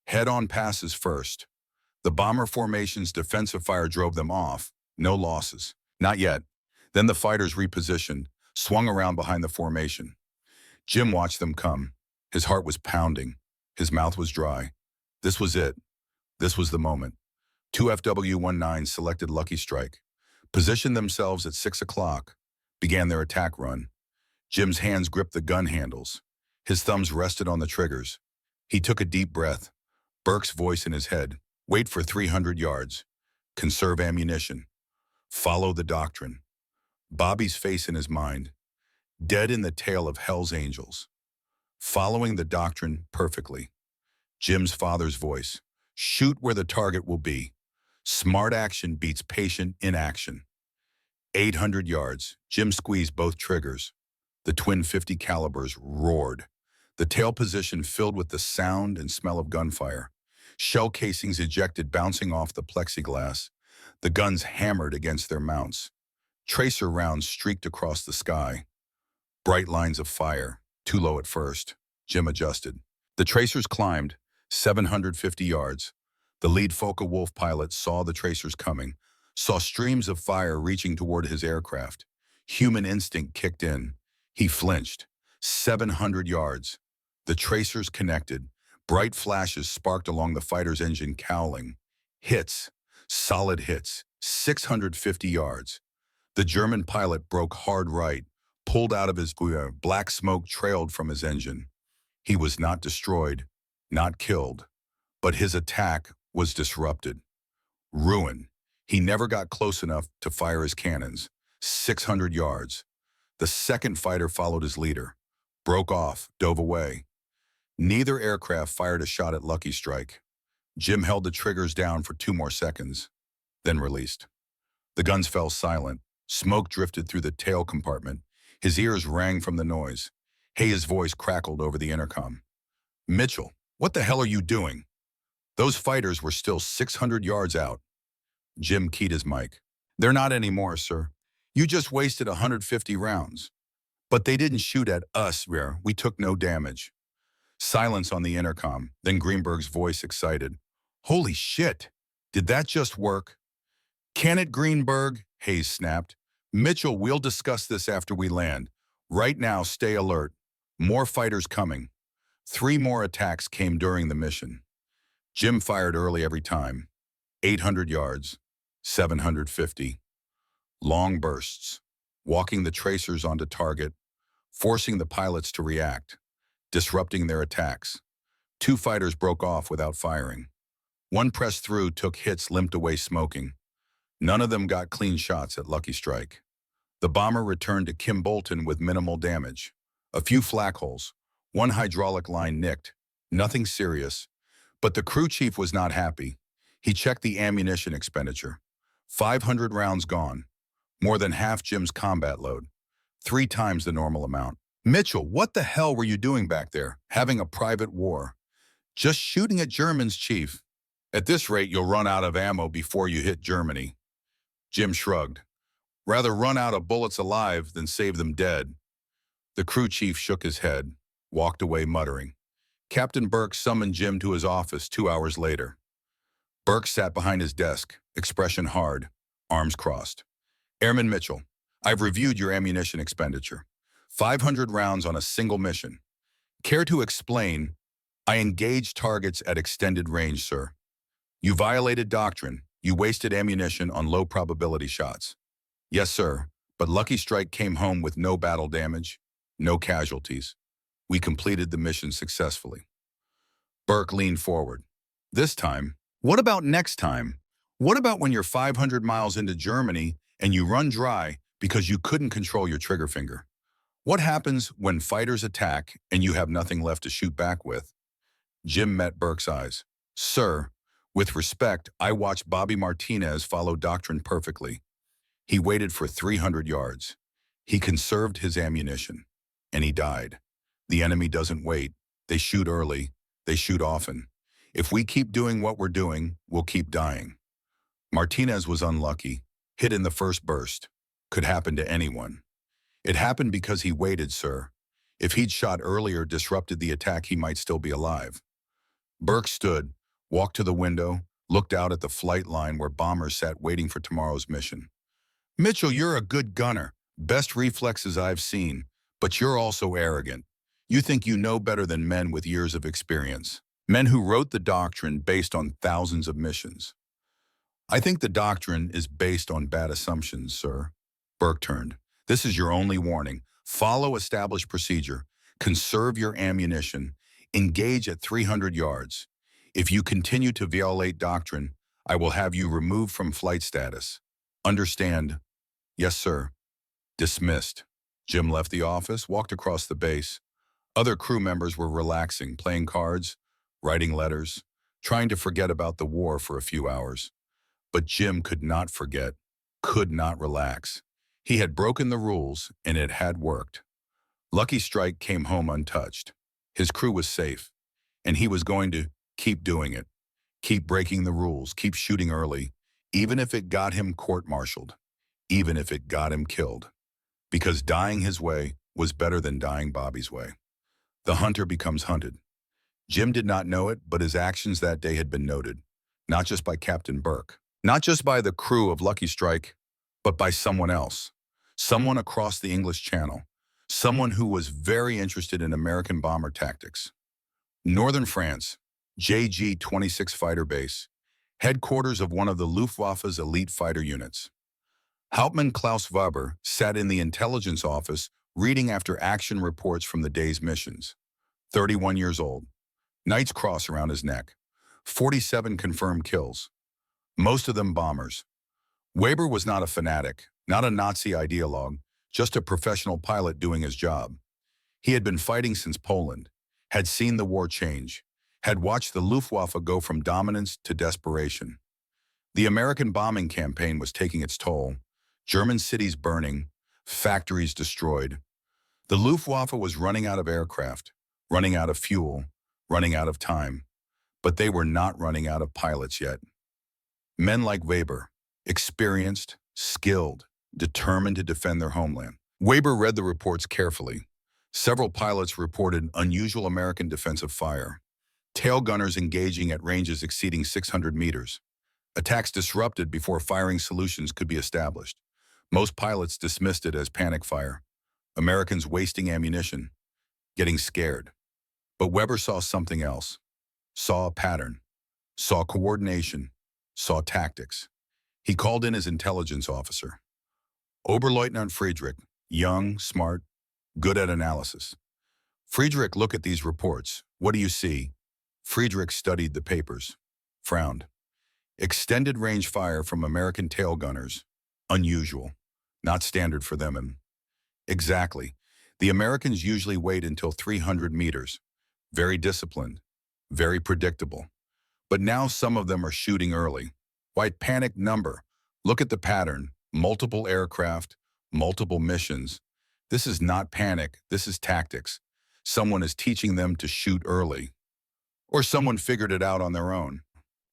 Head-on passes first. The bomber formation's defensive fire drove them off. No losses. Not yet. Then the fighters repositioned, swung around behind the formation. Jim watched them come. His heart was pounding. His mouth was dry. This was it. This was the moment. 2 FW-19s selected Lucky Strike, positioned themselves at 6 o'clock, began their attack run. Jim's hands gripped the gun handles. His thumbs rested on the triggers. He took a deep breath. Burke's voice in his head. Wait for 300 yards. Conserve ammunition. Follow the doctrine. Bobby's face in his mind. Dead in the tail of Hell's Angels. Following the doctrine perfectly. Jim's father's voice. Shoot where the target will be. Smart action beats patient inaction. 800 yards. Jim squeezed both triggers. The twin .50 calibers roared. The tail position filled with the sound and smell of gunfire. Shell casings ejected, bouncing off the plexiglass. The guns hammered against their mounts. Tracer rounds streaked across the sky. Bright lines of fire, too low at first. Jim adjusted. The tracers climbed, 750 yards. The lead Focke-Wulf pilot saw the tracers coming, saw streams of fire reaching toward his aircraft. Human instinct kicked in. He flinched. 700 yards. The tracers connected. Bright flashes sparked along the fighter's engine, cowling. Hits. Solid hits. 650 yards. The German pilot broke hard right, pulled out of his gear. Black smoke trailed from his engine. He was not destroyed, not killed, but his attack was disrupted. Ruin. He never got close enough to fire his cannons. 600 yards. The second fighter followed his leader, broke off, dove away. Neither aircraft fired a shot at Lucky Strike. Jim held the triggers down for 2 more seconds, then released. The guns fell silent. Smoke drifted through the tail compartment. His ears rang from the noise. Hayes' voice crackled over the intercom. Mitchell, what the hell are you doing? Those fighters were still 600 yards out. Jim keyed his mic. They're not anymore, sir. You just wasted 150 rounds. But they didn't shoot at us, Rare. We took no damage. Silence on the intercom, then Greenberg's voice excited. Holy shit! Did that just work? Can it, Greenberg? Hayes snapped. Mitchell, we'll discuss this after we land. Right now, stay alert. More fighters coming. 3 more attacks came during the mission. Jim fired early every time. 800 yards. 750. Long bursts. Walking the tracers onto target. Forcing the pilots to react. Disrupting their attacks. 2 fighters broke off without firing. 1 pressed through, took hits, limped away smoking. None of them got clean shots at Lucky Strike. The bomber returned to Kim Bolton with minimal damage. A few flak holes. 1 hydraulic line nicked. Nothing serious. But the crew chief was not happy. He checked the ammunition expenditure. 500 rounds gone. More than half Jim's combat load. 3 times the normal amount. Mitchell, what the hell were you doing back there? Having a private war. Just shooting at Germans, Chief. At this rate, you'll run out of ammo before you hit Germany. Jim shrugged. Rather run out of bullets alive than save them dead. The crew chief shook his head, walked away muttering. Captain Burke summoned Jim to his office 2 hours later. Burke sat behind his desk, expression hard, arms crossed. Airman Mitchell, I've reviewed your ammunition expenditure. 500 rounds on a single mission. Care to explain? I engaged targets at extended range, sir. You violated doctrine. You wasted ammunition on low probability shots. Yes, sir, but Lucky Strike came home with no battle damage, no casualties. We completed the mission successfully. Burke leaned forward. This time, what about next time? What about when you're 500 miles into Germany and you run dry because you couldn't control your trigger finger? What happens when fighters attack and you have nothing left to shoot back with? Jim met Burke's eyes. Sir, with respect, I watched Bobby Martinez follow doctrine perfectly. He waited for 300 yards. He conserved his ammunition, and he died. The enemy doesn't wait. They shoot early. They shoot often. If we keep doing what we're doing, we'll keep dying. Martinez was unlucky. Hit in the first burst. Could happen to anyone. It happened because he waited, sir. If he'd shot earlier, disrupted the attack, he might still be alive. Burke stood, walked to the window, looked out at the flight line where bombers sat waiting for tomorrow's mission. Mitchell, you're a good gunner. Best reflexes I've seen. But you're also arrogant. You think you know better than men with years of experience. Men who wrote the doctrine based on thousands of missions. I think the doctrine is based on bad assumptions, sir. Burke turned. This is your only warning. Follow established procedure. Conserve your ammunition. Engage at 300 yards. If you continue to violate doctrine, I will have you removed from flight status. Understand? Yes, sir. Dismissed. Jim left the office, walked across the base. Other crew members were relaxing, playing cards, writing letters, trying to forget about the war for a few hours. But Jim could not forget, could not relax. He had broken the rules, and it had worked. Lucky Strike came home untouched. His crew was safe, and he was going to keep doing it. Keep breaking the rules, keep shooting early, even if it got him court-martialed, even if it got him killed. Because dying his way was better than dying Bobby's way. The hunter becomes hunted. Jim did not know it, but his actions that day had been noted, not just by Captain Burke, not just by the crew of Lucky Strike, but by someone else, someone across the English Channel, someone who was very interested in American bomber tactics. Northern France, JG-26 fighter base, headquarters of one of the Luftwaffe's elite fighter units. Hauptmann Klaus Weber sat in the intelligence office reading after action reports from the day's missions. 31 years old. Knight's Cross around his neck. 47 confirmed kills. Most of them bombers. Weber was not a fanatic, not a Nazi ideologue, just a professional pilot doing his job. He had been fighting since Poland, had seen the war change, had watched the Luftwaffe go from dominance to desperation. The American bombing campaign was taking its toll. German cities burning, factories destroyed. The Luftwaffe was running out of aircraft, running out of fuel, running out of time. But they were not running out of pilots yet. Men like Weber, experienced, skilled, determined to defend their homeland. Weber read the reports carefully. Several pilots reported unusual American defensive fire. Tail gunners engaging at ranges exceeding 600 meters. Attacks disrupted before firing solutions could be established. Most pilots dismissed it as panic fire. Americans wasting ammunition, getting scared. But Weber saw something else. Saw a pattern. Saw coordination. Saw tactics. He called in his intelligence officer. Oberleutnant Friedrich, young, smart, good at analysis. Friedrich, look at these reports. What do you see? Friedrich studied the papers. Frowned. Extended range fire from American tail gunners. Unusual. Not standard for them. Exactly. The Americans usually wait until 300 meters. Very disciplined. Very predictable. But now some of them are shooting early. Why panic number? Look at the pattern. Multiple aircraft, multiple missions. This is not panic. This is tactics. Someone is teaching them to shoot early. Or someone figured it out on their own.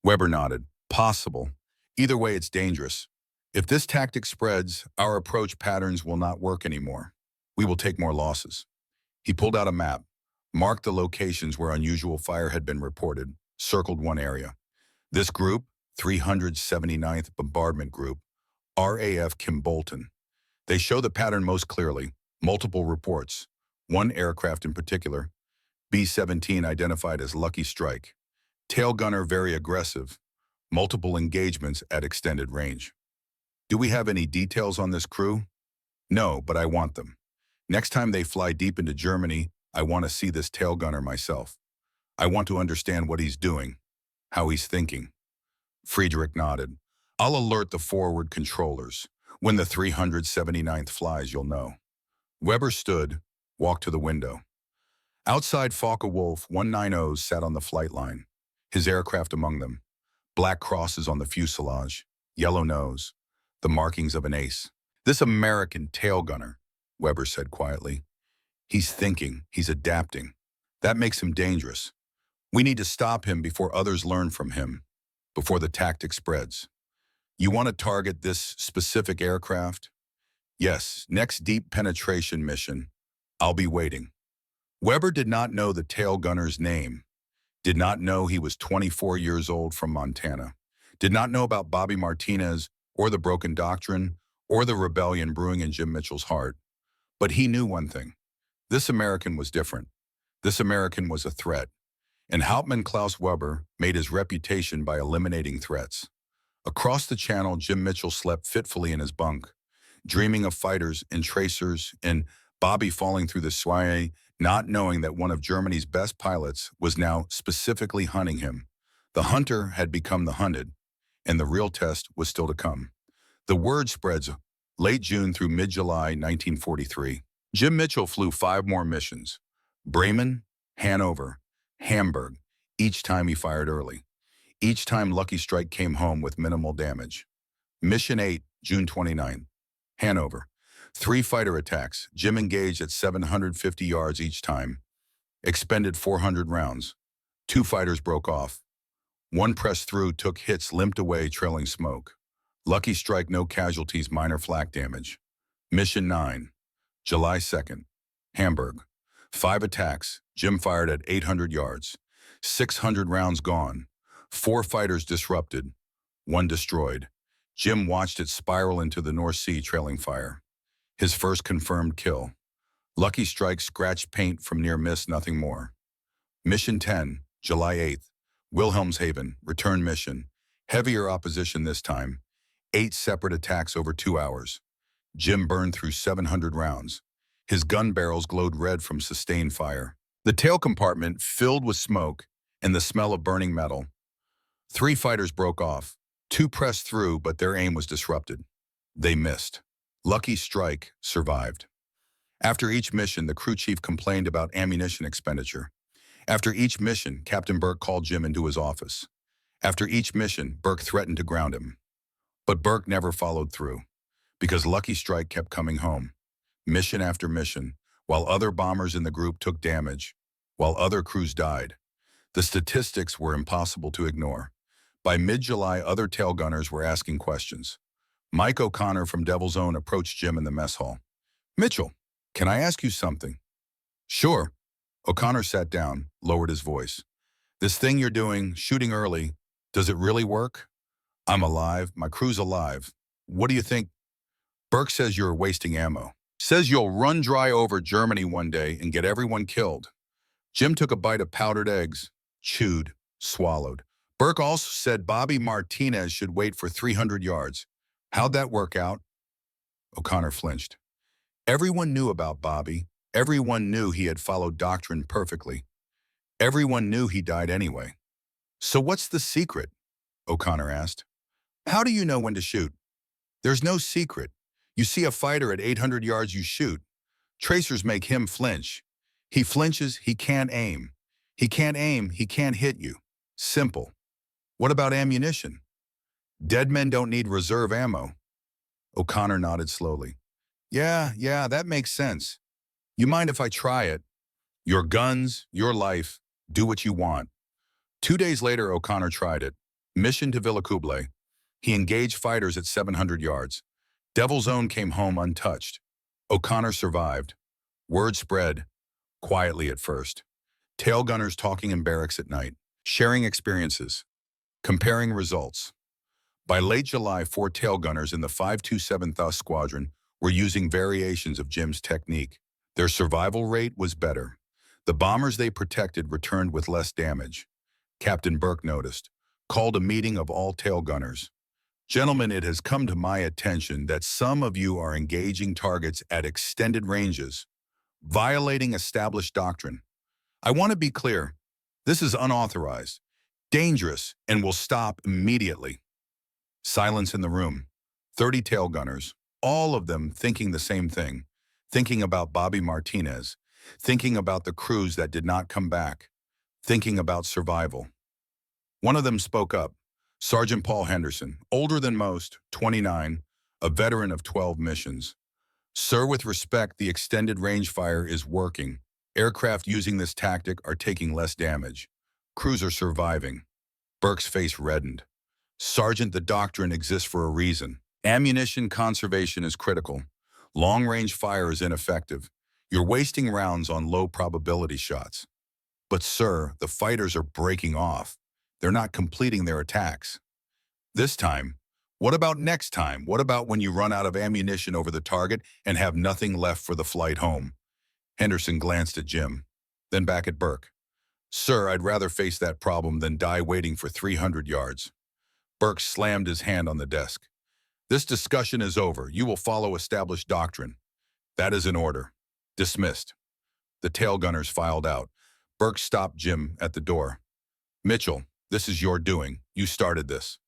Weber nodded. Possible. Either way, it's dangerous. If this tactic spreads, our approach patterns will not work anymore. We will take more losses. He pulled out a map, marked the locations where unusual fire had been reported, circled one area. This group, 379th Bombardment Group, RAF Kim Bolton. They show the pattern most clearly, multiple reports. One aircraft in particular, B-17 identified as Lucky Strike. Tail gunner very aggressive, multiple engagements at extended range. Do we have any details on this crew? No, but I want them. Next time they fly deep into Germany, I want to see this tail gunner myself. I want to understand what he's doing, how he's thinking. Friedrich nodded. I'll alert the forward controllers. When the 379th flies, you'll know. Weber stood, walked to the window. Outside Focke-Wulf 190s sat on the flight line, his aircraft among them. Black crosses on the fuselage, yellow nose, the markings of an ace. This American tail gunner, Weber said quietly. He's thinking, he's adapting. That makes him dangerous. We need to stop him before others learn from him, before the tactic spreads. You want to target this specific aircraft? Yes, next deep penetration mission. I'll be waiting. Weber did not know the tail gunner's name, did not know he was 24 years old from Montana, did not know about Bobby Martinez or the broken doctrine or the rebellion brewing in Jim Mitchell's heart. But he knew one thing. This American was different. This American was a threat. And Hauptmann Klaus Weber made his reputation by eliminating threats. Across the channel, Jim Mitchell slept fitfully in his bunk, dreaming of fighters and tracers and Bobby falling through the Soye, not knowing that one of Germany's best pilots was now specifically hunting him. The hunter had become the hunted, and the real test was still to come. The word spreads late June through mid-July 1943. Jim Mitchell flew 5 more missions. Bremen, Hanover, Hamburg, each time he fired early. Each time Lucky Strike came home with minimal damage. Mission 8, June 29. Hanover. 3 fighter attacks. Jim engaged at 750 yards each time. Expended 400 rounds. 2 fighters broke off. 1 pressed through, took hits, limped away, trailing smoke. Lucky Strike, no casualties, minor flak damage. Mission 9, July 2nd. Hamburg. 5 attacks. Jim fired at 800 yards. 600 rounds gone. 4 fighters disrupted. 1 destroyed. Jim watched it spiral into the North Sea, trailing fire. His first confirmed kill. Lucky Strike scratched paint from near miss, nothing more. Mission 10, July 8th. Wilhelmshaven, return mission. Heavier opposition this time. 8 separate attacks over 2 hours. Jim burned through 700 rounds. His gun barrels glowed red from sustained fire. The tail compartment filled with smoke and the smell of burning metal. 3 fighters broke off. 2 pressed through, but their aim was disrupted. They missed. Lucky Strike survived. After each mission, the crew chief complained about ammunition expenditure. After each mission, Captain Burke called Jim into his office. After each mission, Burke threatened to ground him. But Burke never followed through, because Lucky Strike kept coming home. Mission after mission, while other bombers in the group took damage, while other crews died. The statistics were impossible to ignore. By mid-July, other tail gunners were asking questions. Mike O'Connor from Devil's Own approached Jim in the mess hall. Mitchell, can I ask you something? Sure. O'Connor sat down, lowered his voice. This thing you're doing, shooting early, does it really work? I'm alive, my crew's alive. What do you think? Burke says you're wasting ammo. Says you'll run dry over Germany one day and get everyone killed. Jim took a bite of powdered eggs, chewed, swallowed. Burke also said Bobby Martinez should wait for 300 yards. How'd that work out? O'Connor flinched. Everyone knew about Bobby. Everyone knew he had followed doctrine perfectly. Everyone knew he died anyway. So what's the secret? O'Connor asked. How do you know when to shoot? There's no secret. You see a fighter at 800 yards, you shoot. Tracers make him flinch. He flinches, he can't aim. He can't aim, he can't hit you. Simple. What about ammunition? Dead men don't need reserve ammo. O'Connor nodded slowly. Yeah, that makes sense. You mind if I try it? Your guns, your life, do what you want. 2 days later, O'Connor tried it. Mission to Villa Kublai. He engaged fighters at 700 yards. Devil's Own came home untouched. O'Connor survived. Word spread, quietly at first. Tail gunners talking in barracks at night, sharing experiences, comparing results. By late July, 4 tail gunners in the 527th Squadron were using variations of Jim's technique. Their survival rate was better. The bombers they protected returned with less damage. Captain Burke noticed, called a meeting of all tail gunners. Gentlemen, it has come to my attention that some of you are engaging targets at extended ranges, violating established doctrine. I want to be clear, this is unauthorized, dangerous, and will stop immediately. Silence in the room. 30 tail gunners, all of them thinking the same thing, thinking about Bobby Martinez, thinking about the crews that did not come back, thinking about survival. One of them spoke up, Sergeant Paul Henderson, older than most, 29, a veteran of 12 missions. Sir, with respect, the extended range fire is working. Aircraft using this tactic are taking less damage. Crews are surviving. Burke's face reddened. Sergeant, the doctrine exists for a reason. Ammunition conservation is critical. Long-range fire is ineffective. You're wasting rounds on low-probability shots. But, sir, the fighters are breaking off. They're not completing their attacks. This time, what about next time? What about when you run out of ammunition over the target and have nothing left for the flight home? Henderson glanced at Jim, then back at Burke. Sir, I'd rather face that problem than die waiting for 300 yards. Burke slammed his hand on the desk. This discussion is over. You will follow established doctrine. That is an order. Dismissed. The tail gunners filed out. Burke stopped Jim at the door. Mitchell, this is your doing. You started this.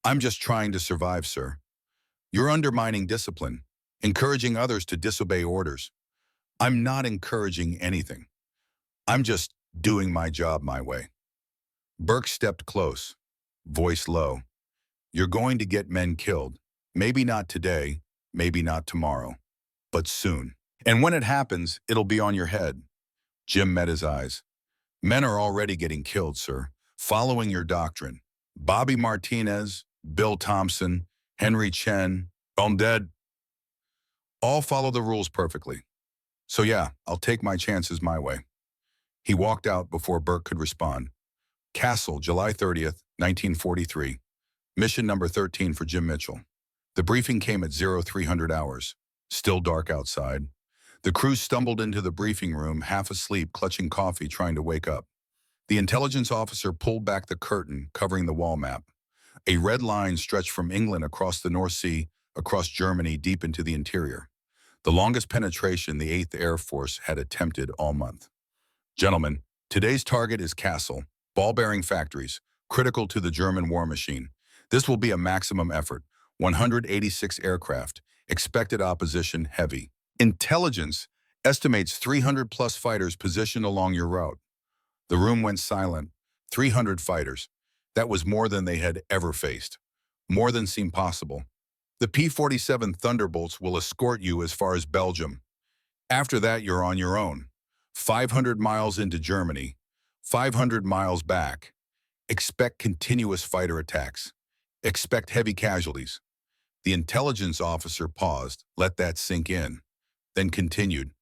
I'm just trying to survive, sir. You're undermining discipline, encouraging others to disobey orders. I'm not encouraging anything. I'm just doing my job my way. Burke stepped close, voice low. You're going to get men killed. Maybe not today, maybe not tomorrow, but soon. And when it happens, it'll be on your head. Jim met his eyes. Men are already getting killed, sir, following your doctrine. Bobby Martinez, Bill Thompson, Henry Chen, I'm dead. All follow the rules perfectly. So yeah, I'll take my chances my way. He walked out before Burke could respond. Castle, July 30th, 1943. Mission number 13 for Jim Mitchell. The briefing came at 0300 hours. Still dark outside. The crew stumbled into the briefing room, half asleep, clutching coffee, trying to wake up. The intelligence officer pulled back the curtain, covering the wall map. A red line stretched from England across the North Sea, across Germany, deep into the interior. The longest penetration the 8th Air Force had attempted all month. Gentlemen, today's target is Kassel, ball-bearing factories, critical to the German war machine. This will be a maximum effort. 186 aircraft, expected opposition heavy. Intelligence estimates 300-plus fighters positioned along your route. The room went silent. 300 fighters. That was more than they had ever faced. More than seemed possible. The P-47 Thunderbolts will escort you as far as Belgium. After that, you're on your own. 500 miles into Germany. 500 miles back. Expect continuous fighter attacks. Expect heavy casualties. The intelligence officer paused, let that sink in, then continued.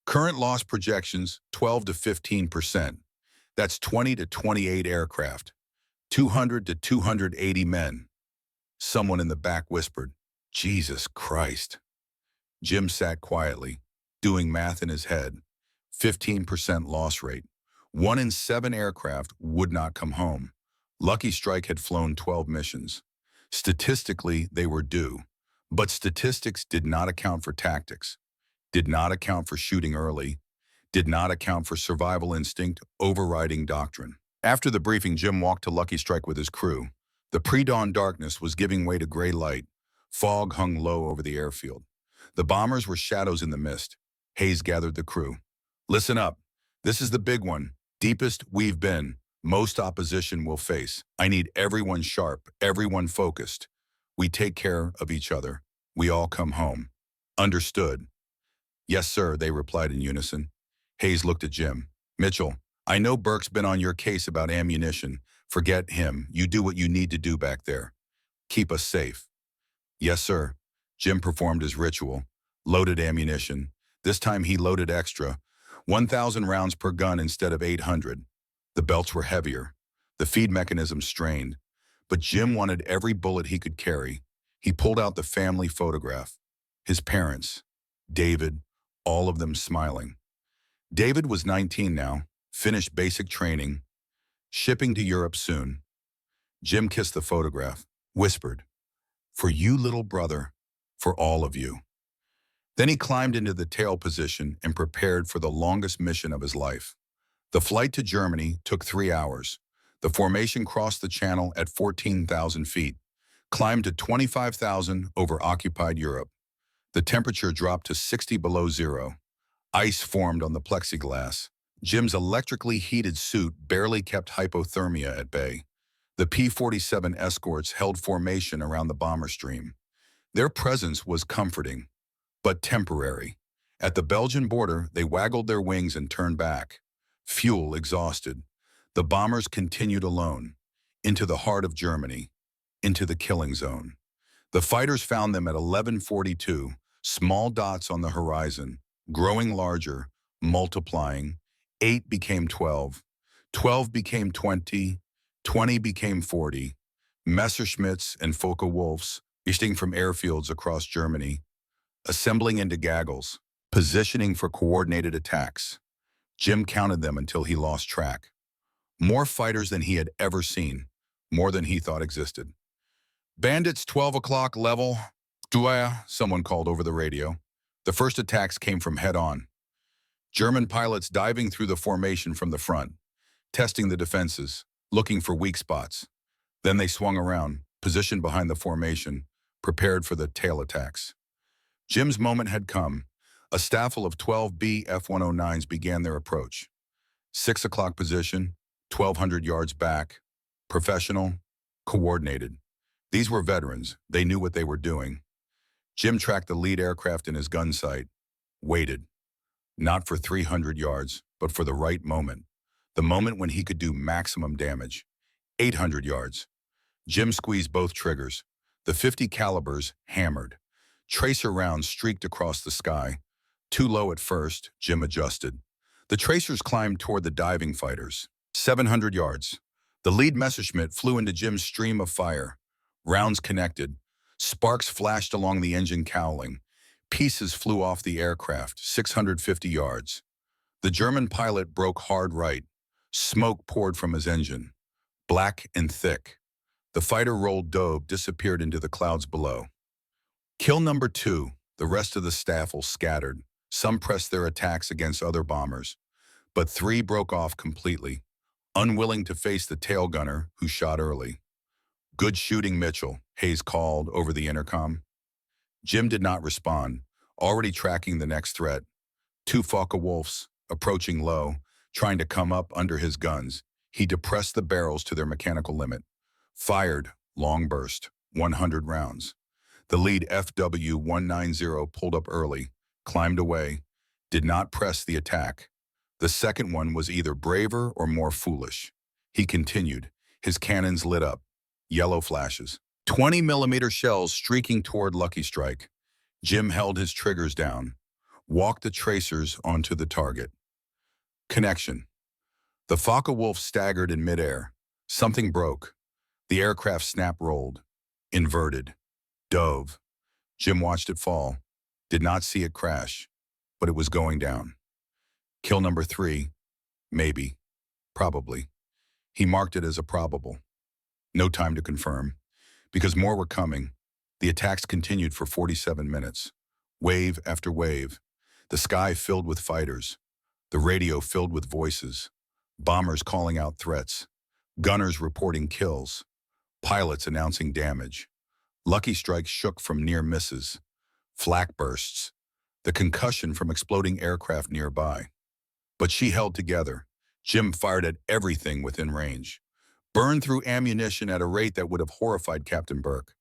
Current loss projections, 12 to 15%. That's 20 to 28 aircraft. 200 to 280 men. Someone in the back whispered, Jesus Christ. Jim sat quietly, doing math in his head. 15% loss rate. 1 in 7 aircraft would not come home. Lucky Strike had flown 12 missions. Statistically, they were due. But statistics did not account for tactics, did not account for shooting early, did not account for survival instinct overriding doctrine. After the briefing, Jim walked to Lucky Strike with his crew. The pre-dawn darkness was giving way to gray light. Fog hung low over the airfield. The bombers were shadows in the mist. Hayes gathered the crew. Listen up. This is the big one. Deepest we've been. Most opposition will face. I need everyone sharp, everyone focused. We take care of each other. We all come home. Understood. Yes, sir, they replied in unison. Hayes looked at Jim. Mitchell, I know Burke's been on your case about ammunition. Forget him. You do what you need to do back there. Keep us safe. Yes, sir. Jim performed his ritual, loaded ammunition, This time he loaded extra, 1,000 rounds per gun instead of 800. The belts were heavier, the feed mechanism strained, but Jim wanted every bullet he could carry. He pulled out the family photograph. His parents, David, all of them smiling. David was 19 now, finished basic training, shipping to Europe soon. Jim kissed the photograph, whispered, "For you, little brother, for all of you." Then he climbed into the tail position and prepared for the longest mission of his life. The flight to Germany took 3 hours. The formation crossed the channel at 14,000 feet, climbed to 25,000 over occupied Europe. The temperature dropped to 60 below zero. Ice formed on the plexiglass. Jim's electrically heated suit barely kept hypothermia at bay. The P-47 escorts held formation around the bomber stream. Their presence was comforting, but temporary. At the Belgian border, they waggled their wings and turned back. Fuel exhausted. The bombers continued alone, into the heart of Germany, into the killing zone. The fighters found them at 11:42, small dots on the horizon, growing larger, multiplying. 8 became 12. 12 became 20. 20 became 40. Messerschmitts and Focke-Wulfs, issuing from airfields across Germany, assembling into gaggles, positioning for coordinated attacks. Jim counted them until he lost track. More fighters than he had ever seen, more than he thought existed. "Bandits, 12 o'clock level. Douai," someone called over the radio. The first attacks came from head-on. German pilots diving through the formation from the front, testing the defenses, looking for weak spots. Then they swung around, positioned behind the formation, prepared for the tail attacks. Jim's moment had come. A staffel of 12 B F-109s began their approach. 6 o'clock position, 1,200 yards back. Professional, coordinated. These were veterans. They knew what they were doing. Jim tracked the lead aircraft in his gun sight, waited. Not for 300 yards, but for the right moment. The moment when he could do maximum damage. 800 yards. Jim squeezed both triggers. The 50 calibers hammered. Tracer rounds streaked across the sky. Too low at first, Jim adjusted. The tracers climbed toward the diving fighters. 700 yards. The lead Messerschmitt flew into Jim's stream of fire. Rounds connected. Sparks flashed along the engine cowling. Pieces flew off the aircraft, 650 yards. The German pilot broke hard right. Smoke poured from his engine, black and thick. The fighter rolled dove, disappeared into the clouds below. Kill number 2, the rest of the staffel scattered. Some pressed their attacks against other bombers, but 3 broke off completely, unwilling to face the tail gunner who shot early. "Good shooting, Mitchell," Hayes called over the intercom. Jim did not respond, already tracking the next threat. 2 Focke-Wulfs, approaching low, trying to come up under his guns. He depressed the barrels to their mechanical limit. Fired, long burst, 100 rounds. The lead FW-190 pulled up early, climbed away, did not press the attack. The second one was either braver or more foolish. He continued, his cannons lit up, yellow flashes. 20-millimeter shells streaking toward Lucky Strike. Jim held his triggers down, walked the tracers onto the target. Connection. The Focke-Wulf staggered in midair. Something broke. The aircraft snap-rolled, inverted, dove. Jim watched it fall, did not see it crash, but it was going down. Kill number 3, maybe, probably. He marked it as a probable. No time to confirm. Because more were coming, the attacks continued for 47 minutes. Wave after wave. The sky filled with fighters. The radio filled with voices. Bombers calling out threats. Gunners reporting kills. Pilots announcing damage. Lucky Strikes shook from near misses. Flak bursts. The concussion from exploding aircraft nearby. But she held together. Jim fired at everything within range. Burned through ammunition at a rate that would have horrified Captain Burke.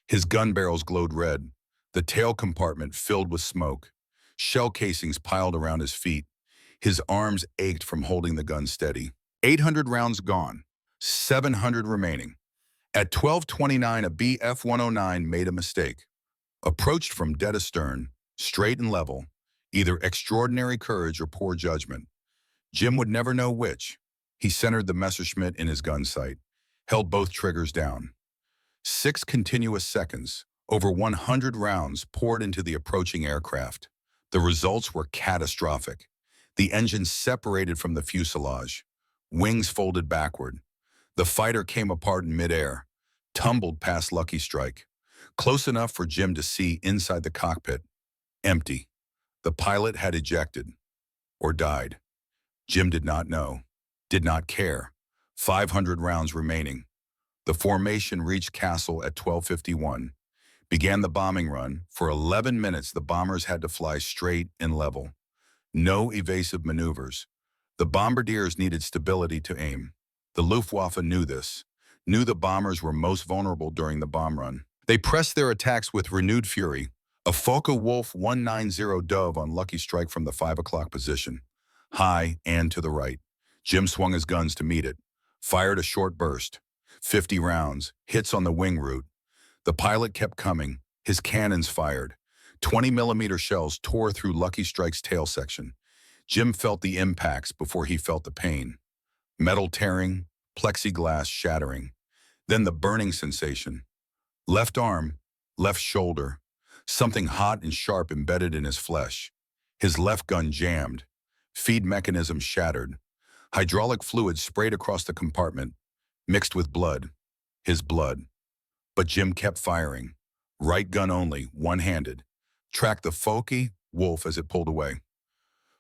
His gun barrels glowed red. The tail compartment filled with smoke. Shell casings piled around his feet. His arms ached from holding the gun steady. 800 rounds gone. 700 remaining. At 12:29, a BF-109 made a mistake. Approached from dead astern, straight and level, Either extraordinary courage or poor judgment. Jim would never know which. He centered the Messerschmitt in his gun sight, held both triggers down. 6 continuous seconds, over 100 rounds poured into the approaching aircraft. The results were catastrophic. The engine separated from the fuselage. Wings folded backward. The fighter came apart in midair, tumbled past Lucky Strike, close enough for Jim to see inside the cockpit. Empty. The pilot had ejected, or died. Jim did not know, did not care. 500 rounds remaining. The formation reached Castle at 12:51. Began the bombing run. For 11 minutes, the bombers had to fly straight and level. No evasive maneuvers. The bombardiers needed stability to aim. The Luftwaffe knew this, knew the bombers were most vulnerable during the bomb run. They pressed their attacks with renewed fury. A Focke-Wulf 190 dove on Lucky Strike from the 5 o'clock position, high and to the right. Jim swung his guns to meet it, fired a short burst. 50 rounds, hits on the wing root. The pilot kept coming, his cannons fired. 20-millimeter shells tore through Lucky Strike's tail section. Jim felt the impacts before he felt the pain. Metal tearing, plexiglass shattering. Then the burning sensation. Left arm, left shoulder. Something hot and sharp embedded in his flesh. His left gun jammed. Feed mechanism shattered. Hydraulic fluid sprayed across the compartment, mixed with blood. His blood. But Jim kept firing. Right gun only, one-handed. Tracked the Focke-Wulf as it pulled away.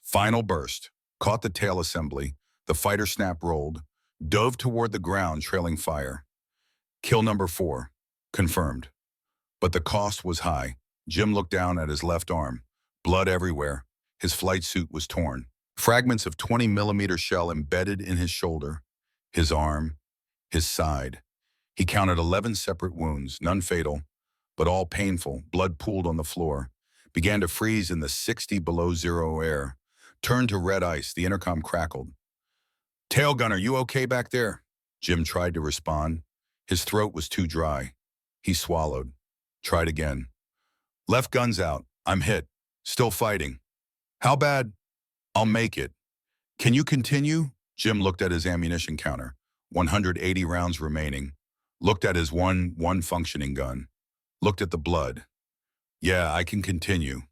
Final burst. Caught the tail assembly. The fighter snap rolled. Dove toward the ground, trailing fire. Kill number 4. Confirmed. But the cost was high. Jim looked down at his left arm. Blood everywhere. His flight suit was torn. Fragments of 20-millimeter shell embedded in his shoulder, his arm, his side. He counted 11 separate wounds, none fatal, but all painful. Blood pooled on the floor. Began to freeze in the 60 below zero air. Turned to red ice. The intercom crackled. "Tail gunner, you okay back there?" Jim tried to respond. His throat was too dry. He swallowed. Tried again. "Left gun's out. I'm hit. Still fighting." "How bad?" "I'll make it." "Can you continue?" Jim looked at his ammunition counter. 180 rounds remaining. Looked at his one functioning gun. Looked at the blood. "Yeah, I can continue."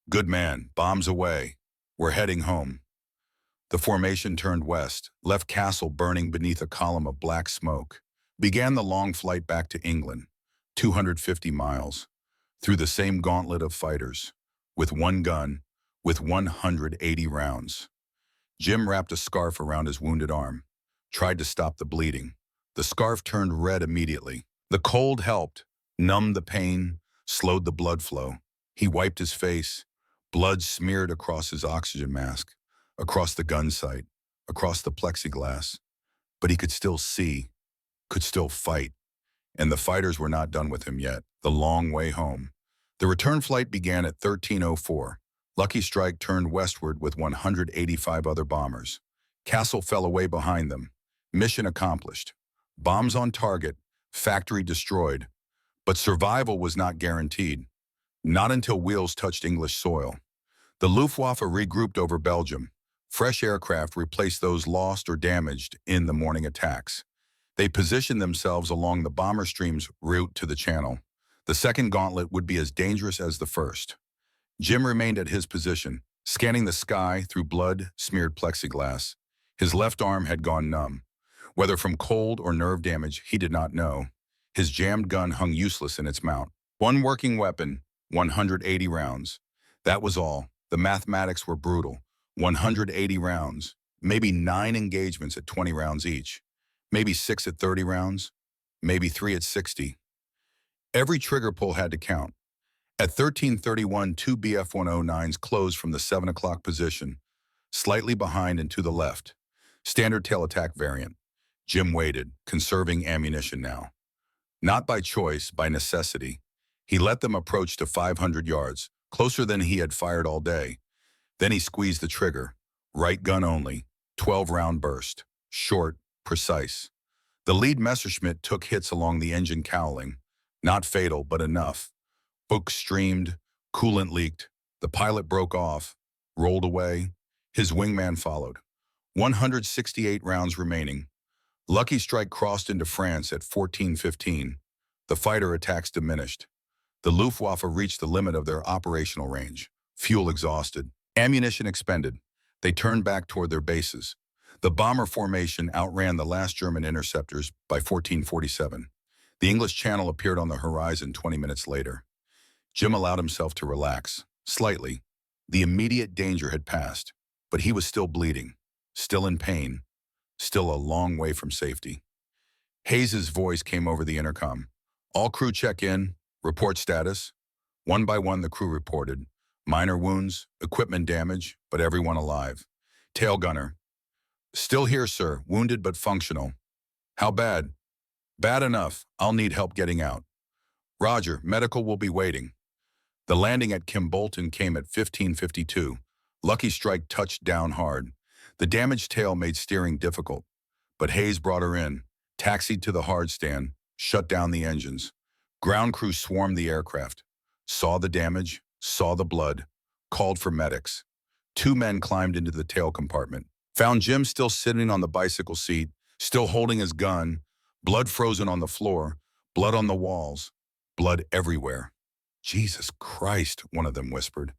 "Good man. Bombs away. We're heading home." The formation turned west, left Castle burning beneath a column of black smoke. Began the long flight back to England, 250 miles, through the same gauntlet of fighters, with one gun, with 180 rounds. Jim wrapped a scarf around his wounded arm, tried to stop the bleeding. The scarf turned red immediately. The cold helped, numbed the pain, slowed the blood flow. He wiped his face. Blood smeared across his oxygen mask, across the gun sight, across the plexiglass. But he could still see, could still fight. And the fighters were not done with him yet. The long way home. The return flight began at 13:04. Lucky Strike turned westward with 185 other bombers. Castle fell away behind them. Mission accomplished. Bombs on target, factory destroyed. But survival was not guaranteed. Not until wheels touched English soil. The Luftwaffe regrouped over Belgium. Fresh aircraft replaced those lost or damaged in the morning attacks. They positioned themselves along the bomber stream's route to the Channel. The second gauntlet would be as dangerous as the first. Jim remained at his position, scanning the sky through blood-smeared plexiglass. His left arm had gone numb. Whether from cold or nerve damage, he did not know. His jammed gun hung useless in its mount. One working weapon, 180 rounds. That was all. The mathematics were brutal. 180 rounds, maybe 9 engagements at 20 rounds each, maybe 6 at 30 rounds, maybe 3 at 60. Every trigger pull had to count. At 13:31, 2 Bf-109s closed from the 7 o'clock position, slightly behind and to the left. Standard tail attack variant. Jim waited, conserving ammunition now. Not by choice, by necessity. He let them approach to 500 yards, closer than he had fired all day. Then he squeezed the trigger. Right gun only. 12-round burst. Short, precise. The lead Messerschmitt took hits along the engine cowling. Not fatal, but enough. Books streamed. Coolant leaked. The pilot broke off. rolled away. His wingman followed. 168 rounds remaining. Lucky Strike crossed into France at 14:15. The fighter attacks diminished. The Luftwaffe reached the limit of their operational range. Fuel exhausted. Ammunition expended. They turned back toward their bases. The bomber formation outran the last German interceptors by 14:47. The English Channel appeared on the horizon 20 minutes later. Jim allowed himself to relax, slightly. The immediate danger had passed, but he was still bleeding, still in pain, still a long way from safety. Hayes's voice came over the intercom. All crew check in, report status. One by one the crew reported. Minor wounds, equipment damage, but everyone alive. Tail gunner. Still here, sir, wounded but functional. How bad? Bad enough, I'll need help getting out. Roger, medical will be waiting. The landing at Kimbolton came at 15:52. Lucky Strike touched down hard. The damaged tail made steering difficult, but Hayes brought her in, taxied to the hard stand, shut down the engines. Ground crew swarmed the aircraft, saw the damage, saw the blood, called for medics. 2 men climbed into the tail compartment, found Jim still sitting on the bicycle seat, still holding his gun, blood frozen on the floor, blood on the walls, blood everywhere. Jesus Christ, one of them whispered.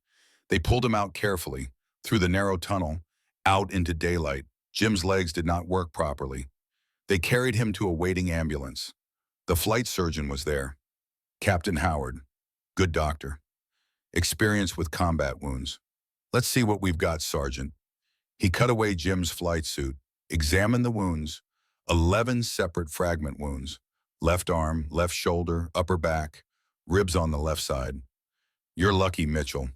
They pulled him out carefully, through the narrow tunnel, out into daylight. Jim's legs did not work properly. They carried him to a waiting ambulance. The flight surgeon was there. Captain Howard. Good doctor. Experienced with combat wounds. Let's see what we've got, Sergeant. He cut away Jim's flight suit, examined the wounds. 11 separate fragment wounds. Left arm, left shoulder, upper back, ribs on the left side. You're lucky, Mitchell.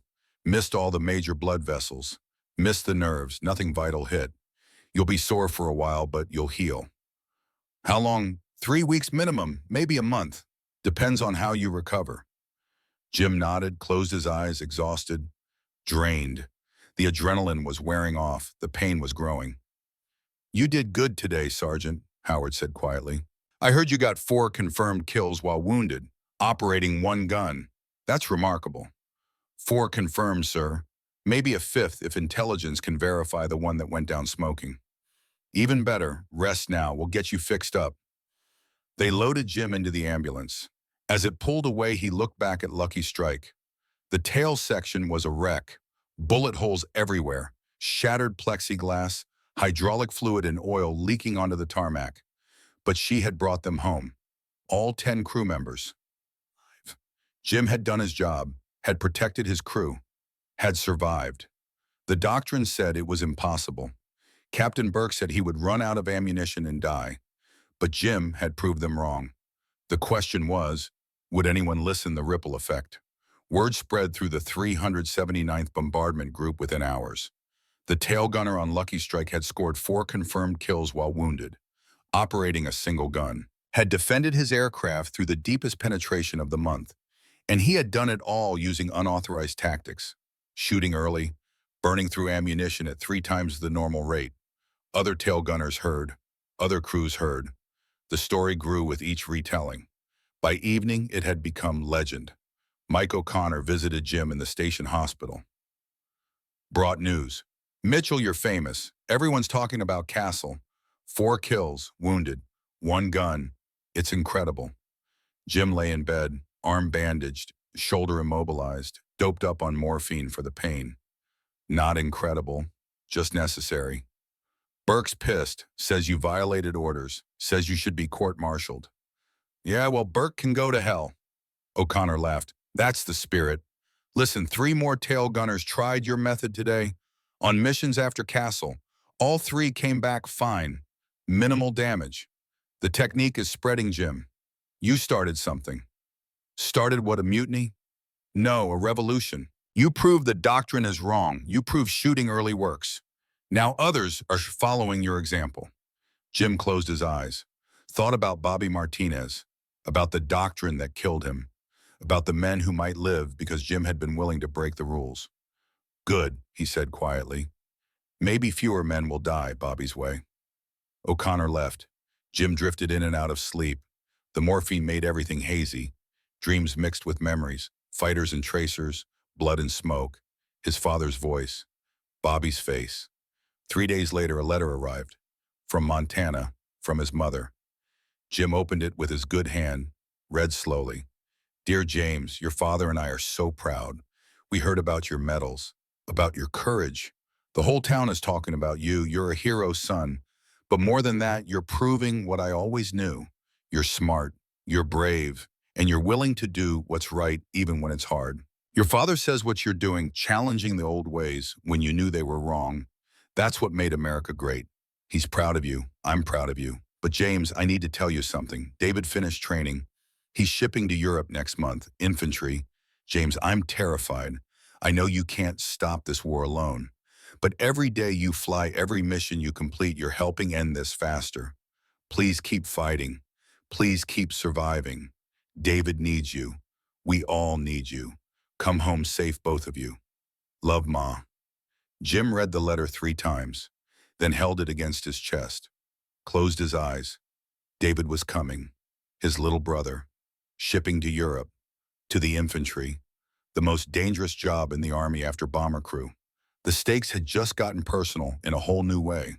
Missed all the major blood vessels. Missed the nerves, nothing vital hit. You'll be sore for a while, but you'll heal. How long? 3 weeks minimum, maybe a month. Depends on how you recover. Jim nodded, closed his eyes, exhausted, drained. The adrenaline was wearing off, the pain was growing. You did good today, Sergeant, Howard said quietly. I heard you got 4 confirmed kills while wounded, operating 1 gun. That's remarkable. 4 confirmed, sir. Maybe a 5th if intelligence can verify the one that went down smoking. Even better, rest now, we'll get you fixed up. They loaded Jim into the ambulance. As it pulled away, he looked back at Lucky Strike. The tail section was a wreck. Bullet holes everywhere, shattered plexiglass, hydraulic fluid and oil leaking onto the tarmac. But she had brought them home. All 10 crew members. Jim had done his job, had protected his crew, had survived. The doctrine said it was impossible. Captain Burke said he would run out of ammunition and die. But Jim had proved them wrong. The question was, would anyone listen? The ripple effect. Word spread through the 379th Bombardment Group within hours. The tail gunner on Lucky Strike had scored 4 confirmed kills while wounded, operating a single gun, had defended his aircraft through the deepest penetration of the month, and he had done it all using unauthorized tactics, shooting early, burning through ammunition at 3 times the normal rate. Other tail gunners heard, other crews heard. The story grew with each retelling. By evening, it had become legend. Mike O'Connor visited Jim in the station hospital. Brought news. Mitchell, you're famous. Everyone's talking about Castle. 4 kills, wounded, 1 gun. It's incredible. Jim lay in bed, arm bandaged, shoulder immobilized, doped up on morphine for the pain. Not incredible, just necessary. Burke's pissed, says you violated orders, says you should be court-martialed. Yeah, well, Burke can go to hell. O'Connor laughed. That's the spirit. Listen, 3 more tail gunners tried your method today. On missions after Castle, all 3 came back fine. Minimal damage. The technique is spreading, Jim. You started something. Started what, a mutiny? No, a revolution. You proved the doctrine is wrong. You proved shooting early works. Now others are following your example. Jim closed his eyes, thought about Bobby Martinez, about the doctrine that killed him, about the men who might live because Jim had been willing to break the rules. Good, he said quietly. Maybe fewer men will die Bobby's way. O'Connor left. Jim drifted in and out of sleep. The morphine made everything hazy. Dreams mixed with memories, fighters and tracers, blood and smoke, his father's voice. Bobby's face. 3 days later, a letter arrived. From Montana, from his mother. Jim opened it with his good hand, read slowly. Dear James, your father and I are so proud. We heard about your medals, about your courage. The whole town is talking about you. You're a hero, son. But more than that, you're proving what I always knew. You're smart, you're brave, and you're willing to do what's right even when it's hard. Your father says what you're doing, challenging the old ways when you knew they were wrong. That's what made America great. He's proud of you. I'm proud of you. But James, I need to tell you something. David finished training. He's shipping to Europe next month, infantry. James, I'm terrified. I know you can't stop this war alone. But every day you fly, every mission you complete, you're helping end this faster. Please keep fighting. Please keep surviving. David needs you. We all need you. Come home safe, both of you. Love, Ma. Jim read the letter 3 times, then held it against his chest, closed his eyes. David was coming, his little brother, shipping to Europe, to the infantry, the most dangerous job in the Army after bomber crew. The stakes had just gotten personal in a whole new way.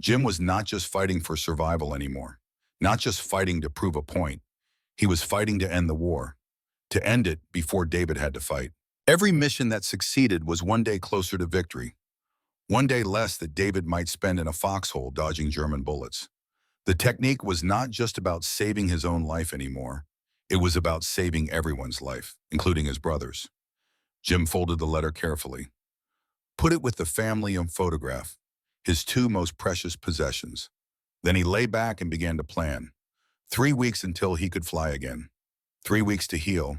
Jim was not just fighting for survival anymore, not just fighting to prove a point. He was fighting to end the war, to end it before David had to fight. Every mission that succeeded was one day closer to victory, one day less that David might spend in a foxhole dodging German bullets. The technique was not just about saving his own life anymore. It was about saving everyone's life, including his brother's. Jim folded the letter carefully, put it with the family and photograph, his 2 most precious possessions. Then he lay back and began to plan. 3 weeks until he could fly again. 3 weeks to heal.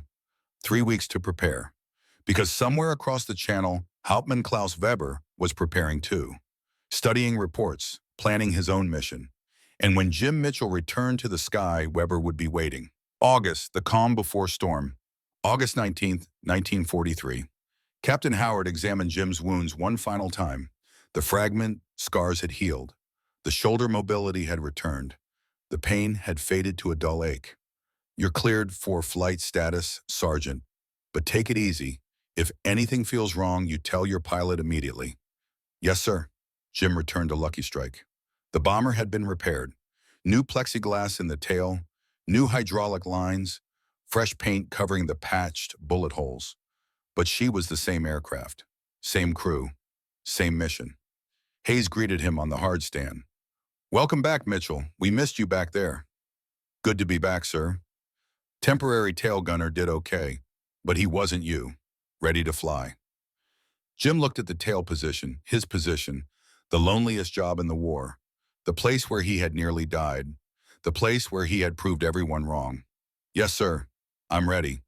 3 weeks to prepare. Because somewhere across the channel, Hauptmann Klaus Weber was preparing too, studying reports, planning his own mission. And when Jim Mitchell returned to the sky, Weber would be waiting. August, the calm before storm. August 19th, 1943. Captain Howard examined Jim's wounds one final time. The fragment scars had healed. The shoulder mobility had returned. The pain had faded to a dull ache. You're cleared for flight status, Sergeant. But take it easy. If anything feels wrong, you tell your pilot immediately. Yes, sir. Jim returned to Lucky Strike. The bomber had been repaired. New plexiglass in the tail, new hydraulic lines, fresh paint covering the patched bullet holes. But she was the same aircraft, same crew, same mission. Hayes greeted him on the hard stand. Welcome back, Mitchell. We missed you back there. Good to be back, sir. Temporary tail gunner did okay, but he wasn't you. Ready to fly. Jim looked at the tail position, his position, the loneliest job in the war, the place where he had nearly died, the place where he had proved everyone wrong. Yes, sir. I'm ready.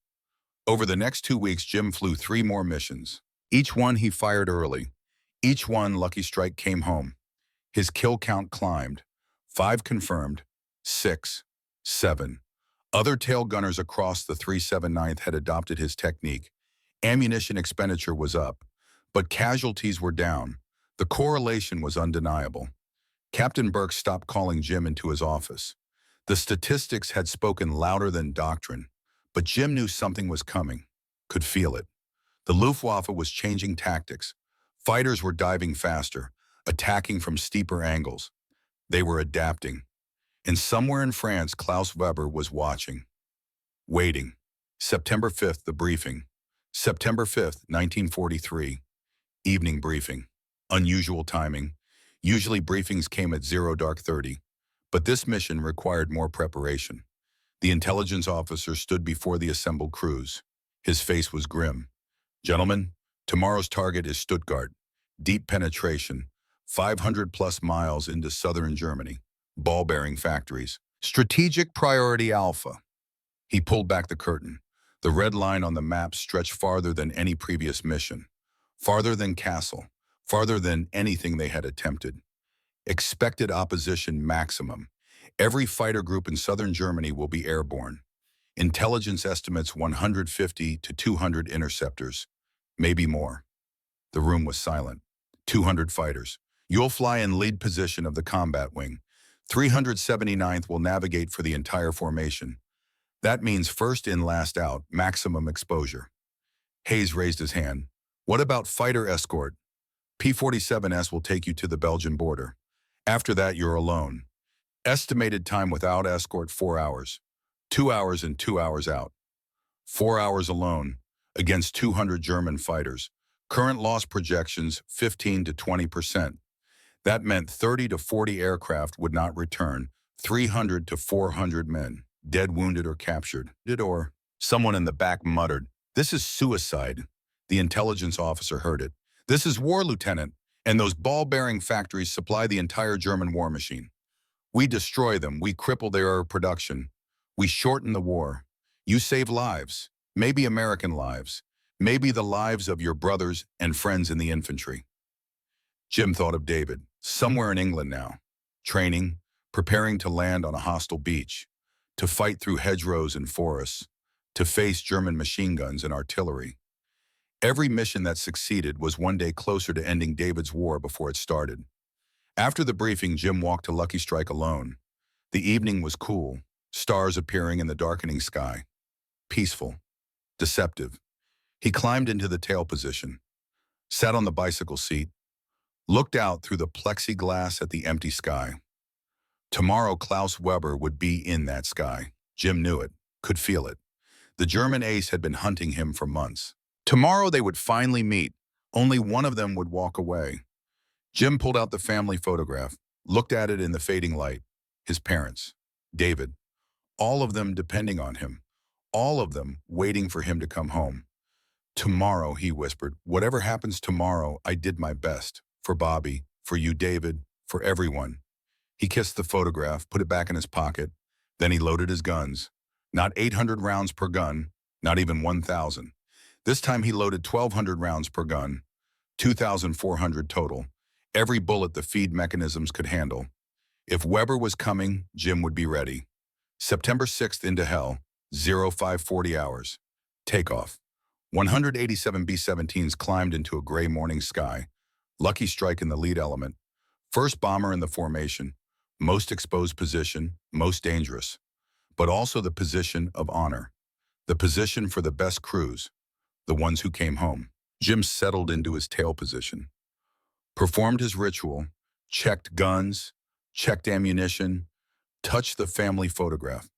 Over the next 2 weeks, Jim flew 3 more missions. Each one he fired early. Each one Lucky Strike came home. His kill count climbed. 5 confirmed. 6. 7. Other tail gunners across the 379th had adopted his technique. Ammunition expenditure was up, but casualties were down. The correlation was undeniable. Captain Burke stopped calling Jim into his office. The statistics had spoken louder than doctrine, but Jim knew something was coming, could feel it. The Luftwaffe was changing tactics. Fighters were diving faster, attacking from steeper angles. They were adapting. And somewhere in France, Klaus Weber was watching, waiting. September 5th, the briefing. September 5th, 1943. Evening briefing. Unusual timing. Usually briefings came at 0:30, but this mission required more preparation. The intelligence officer stood before the assembled crews. His face was grim. Gentlemen, tomorrow's target is Stuttgart. Deep penetration, 500+ miles into southern Germany. Ball-bearing factories. Strategic priority Alpha. He pulled back the curtain. The red line on the map stretched farther than any previous mission. Farther than Kassel. Farther than anything they had attempted. Expected opposition maximum. Every fighter group in southern Germany will be airborne. Intelligence estimates 150 to 200 interceptors. Maybe more. The room was silent. 200 fighters. You'll fly in lead position of the combat wing. 379th will navigate for the entire formation. That means first in, last out, maximum exposure. Hayes raised his hand. What about fighter escort? P-47's will take you to the Belgian border. After that, you're alone. Estimated time without escort 4 hours. 2 hours and 2 hours out. 4 hours alone against 200 German fighters. Current loss projections 15 to 20%. That meant 30 to 40 aircraft would not return, 300 to 400 men, dead, wounded, or captured. Or someone in the back muttered, "This is suicide." The intelligence officer heard it. "This is war, Lieutenant, and those ball-bearing factories supply the entire German war machine. We destroy them, we cripple their production, we shorten the war. You save lives, maybe American lives, maybe the lives of your brothers and friends in the infantry." Jim thought of David, somewhere in England now, training, preparing to land on a hostile beach, to fight through hedgerows and forests, to face German machine guns and artillery. Every mission that succeeded was one day closer to ending David's war before it started. After the briefing, Jim walked to Lucky Strike alone. The evening was cool, stars appearing in the darkening sky. Peaceful, deceptive. He climbed into the tail position, sat on the bicycle seat, looked out through the plexiglass at the empty sky. Tomorrow, Klaus Weber would be in that sky. Jim knew it, could feel it. The German ace had been hunting him for months. Tomorrow they would finally meet. Only one of them would walk away. Jim pulled out the family photograph, looked at it in the fading light. His parents, David, all of them depending on him, all of them waiting for him to come home. "Tomorrow," he whispered, "whatever happens tomorrow, I did my best. For Bobby, for you, David, for everyone." He kissed the photograph, put it back in his pocket. Then he loaded his guns. Not 800 rounds per gun, not even 1,000. This time he loaded 1,200 rounds per gun, 2,400 total. Every bullet the feed mechanisms could handle. If Weber was coming, Jim would be ready. September 6th into hell, 0540 hours. Takeoff. 187 B-17's climbed into a gray morning sky. Lucky Strike in the lead element. First bomber in the formation. Most exposed position, most dangerous. But also the position of honor. The position for the best crews. The ones who came home. Jim settled into his tail position. Performed his ritual. Checked guns. Checked ammunition. Touched the family photograph.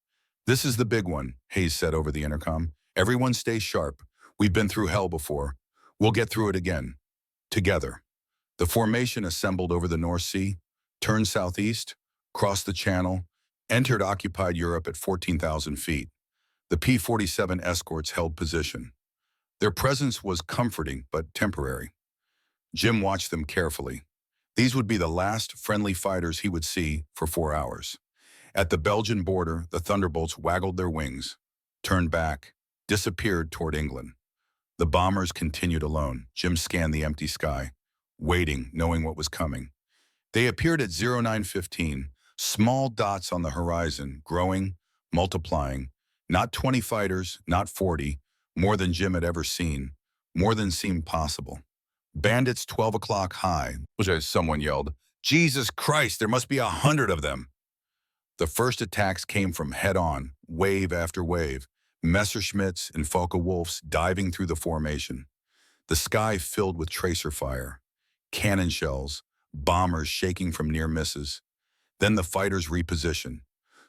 "This is the big one," Hayes said over the intercom. "Everyone stay sharp. We've been through hell before. We'll get through it again. Together." The formation assembled over the North Sea, turned southeast, crossed the Channel, entered occupied Europe at 14,000 feet. The P-47 escorts held position. Their presence was comforting but temporary. Jim watched them carefully. These would be the last friendly fighters he would see for 4 hours. At the Belgian border, the Thunderbolts waggled their wings, turned back, disappeared toward England. The bombers continued alone. Jim scanned the empty sky, waiting, knowing what was coming. They appeared at 0915, small dots on the horizon, growing, multiplying. Not 20 fighters, not 40, more than Jim had ever seen, more than seemed possible. "Bandits 12 o'clock high," which as someone yelled. "Jesus Christ, there must be 100 of them." The first attacks came from head-on, wave after wave, Messerschmitts and Focke-Wulfs diving through the formation. The sky filled with tracer fire, cannon shells, bombers shaking from near misses. Then the fighters repositioned,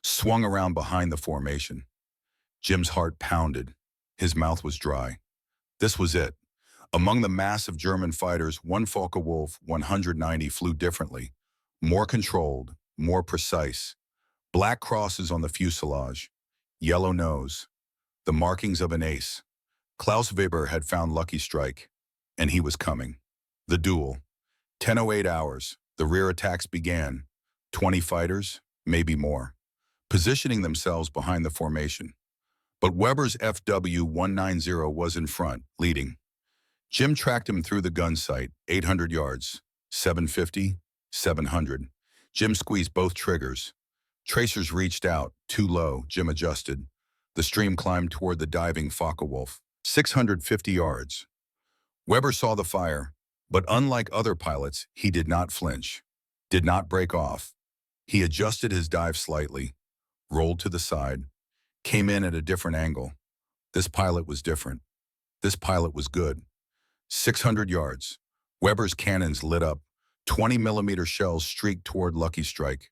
swung around behind the formation. Jim's heart pounded. His mouth was dry. This was it. Among the mass of German fighters, one Focke-Wulf 190 flew differently, more controlled, more precise. Black crosses on the fuselage, yellow nose, the markings of an ace. Klaus Weber had found Lucky Strike, and he was coming. The duel. 10:08 hours. The rear attacks began. 20 fighters, maybe more, positioning themselves behind the formation. But Weber's FW-190 was in front, leading. Jim tracked him through the gun sight, 800 yards, 750, 700. Jim squeezed both triggers. Tracers reached out, too low. Jim adjusted. The stream climbed toward the diving Focke-Wulf, 650 yards. Weber saw the fire, but unlike other pilots, he did not flinch, did not break off. He adjusted his dive slightly, rolled to the side, came in at a different angle. This pilot was different. This pilot was good. 600 yards. Weber's cannons lit up. 20-millimeter shells streaked toward Lucky Strike.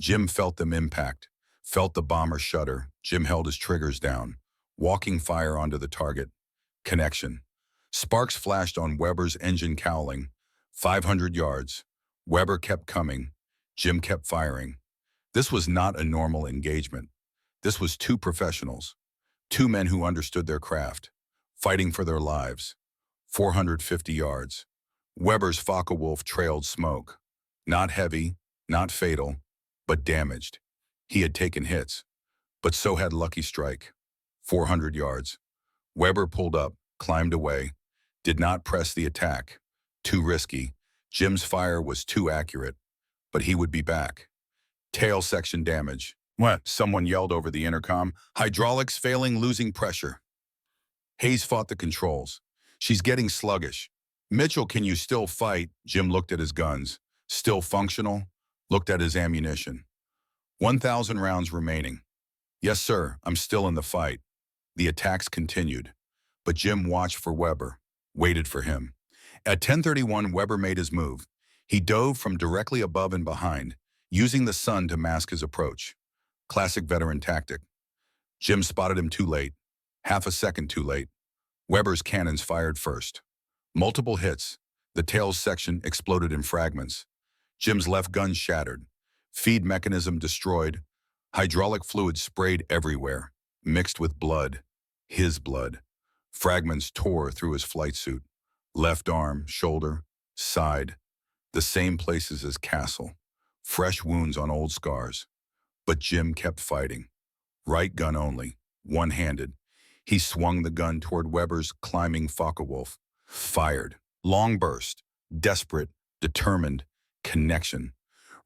Jim felt them impact, felt the bomber shudder. Jim held his triggers down, walking fire onto the target. Connection. Sparks flashed on Weber's engine cowling. 500 yards. Weber kept coming. Jim kept firing. This was not a normal engagement. This was two professionals. Two men who understood their craft, fighting for their lives. 450 yards. Weber's Focke-Wulf trailed smoke. Not heavy, not fatal, but damaged. He had taken hits, but so had Lucky Strike. 400 yards. Weber pulled up, climbed away, did not press the attack. Too risky. Jim's fire was too accurate, but he would be back. Tail section damage. What? Someone yelled over the intercom. Hydraulics failing, losing pressure. Hayes fought the controls. She's getting sluggish. Mitchell, can you still fight? Jim looked at his guns. Still functional? Looked at his ammunition. 1,000 rounds remaining. Yes, sir, I'm still in the fight. The attacks continued, but Jim watched for Weber, waited for him. At 10:31, Weber made his move. He dove from directly above and behind, using the sun to mask his approach. Classic veteran tactic. Jim spotted him too late, half a second too late. Weber's cannons fired first. Multiple hits. The tails section exploded in fragments. Jim's left gun shattered. Feed mechanism destroyed. Hydraulic fluid sprayed everywhere, mixed with blood. His blood. Fragments tore through his flight suit. Left arm, shoulder, side. The same places as Castle. Fresh wounds on old scars. But Jim kept fighting. Right gun only, one-handed. He swung the gun toward Weber's climbing Focke-Wulf. Fired. Long burst. Desperate. Determined. Connection.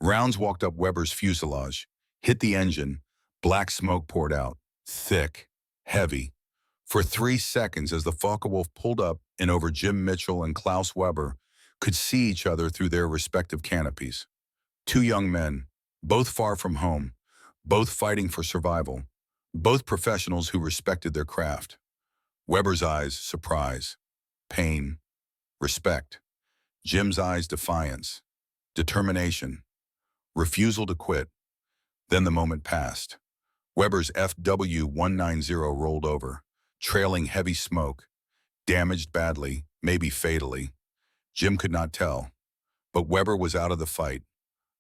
Rounds walked up Weber's fuselage. Hit the engine. Black smoke poured out. Thick. Heavy. For 3 seconds as the Focke-Wulf pulled up and over, Jim Mitchell and Klaus Weber could see each other through their respective canopies. Two young men, both far from home, both fighting for survival, both professionals who respected their craft. Weber's eyes, surprise, pain, respect. Jim's eyes, defiance, determination, refusal to quit. Then the moment passed. Weber's FW-190 rolled over, trailing heavy smoke, damaged badly, maybe fatally. Jim could not tell, but Weber was out of the fight,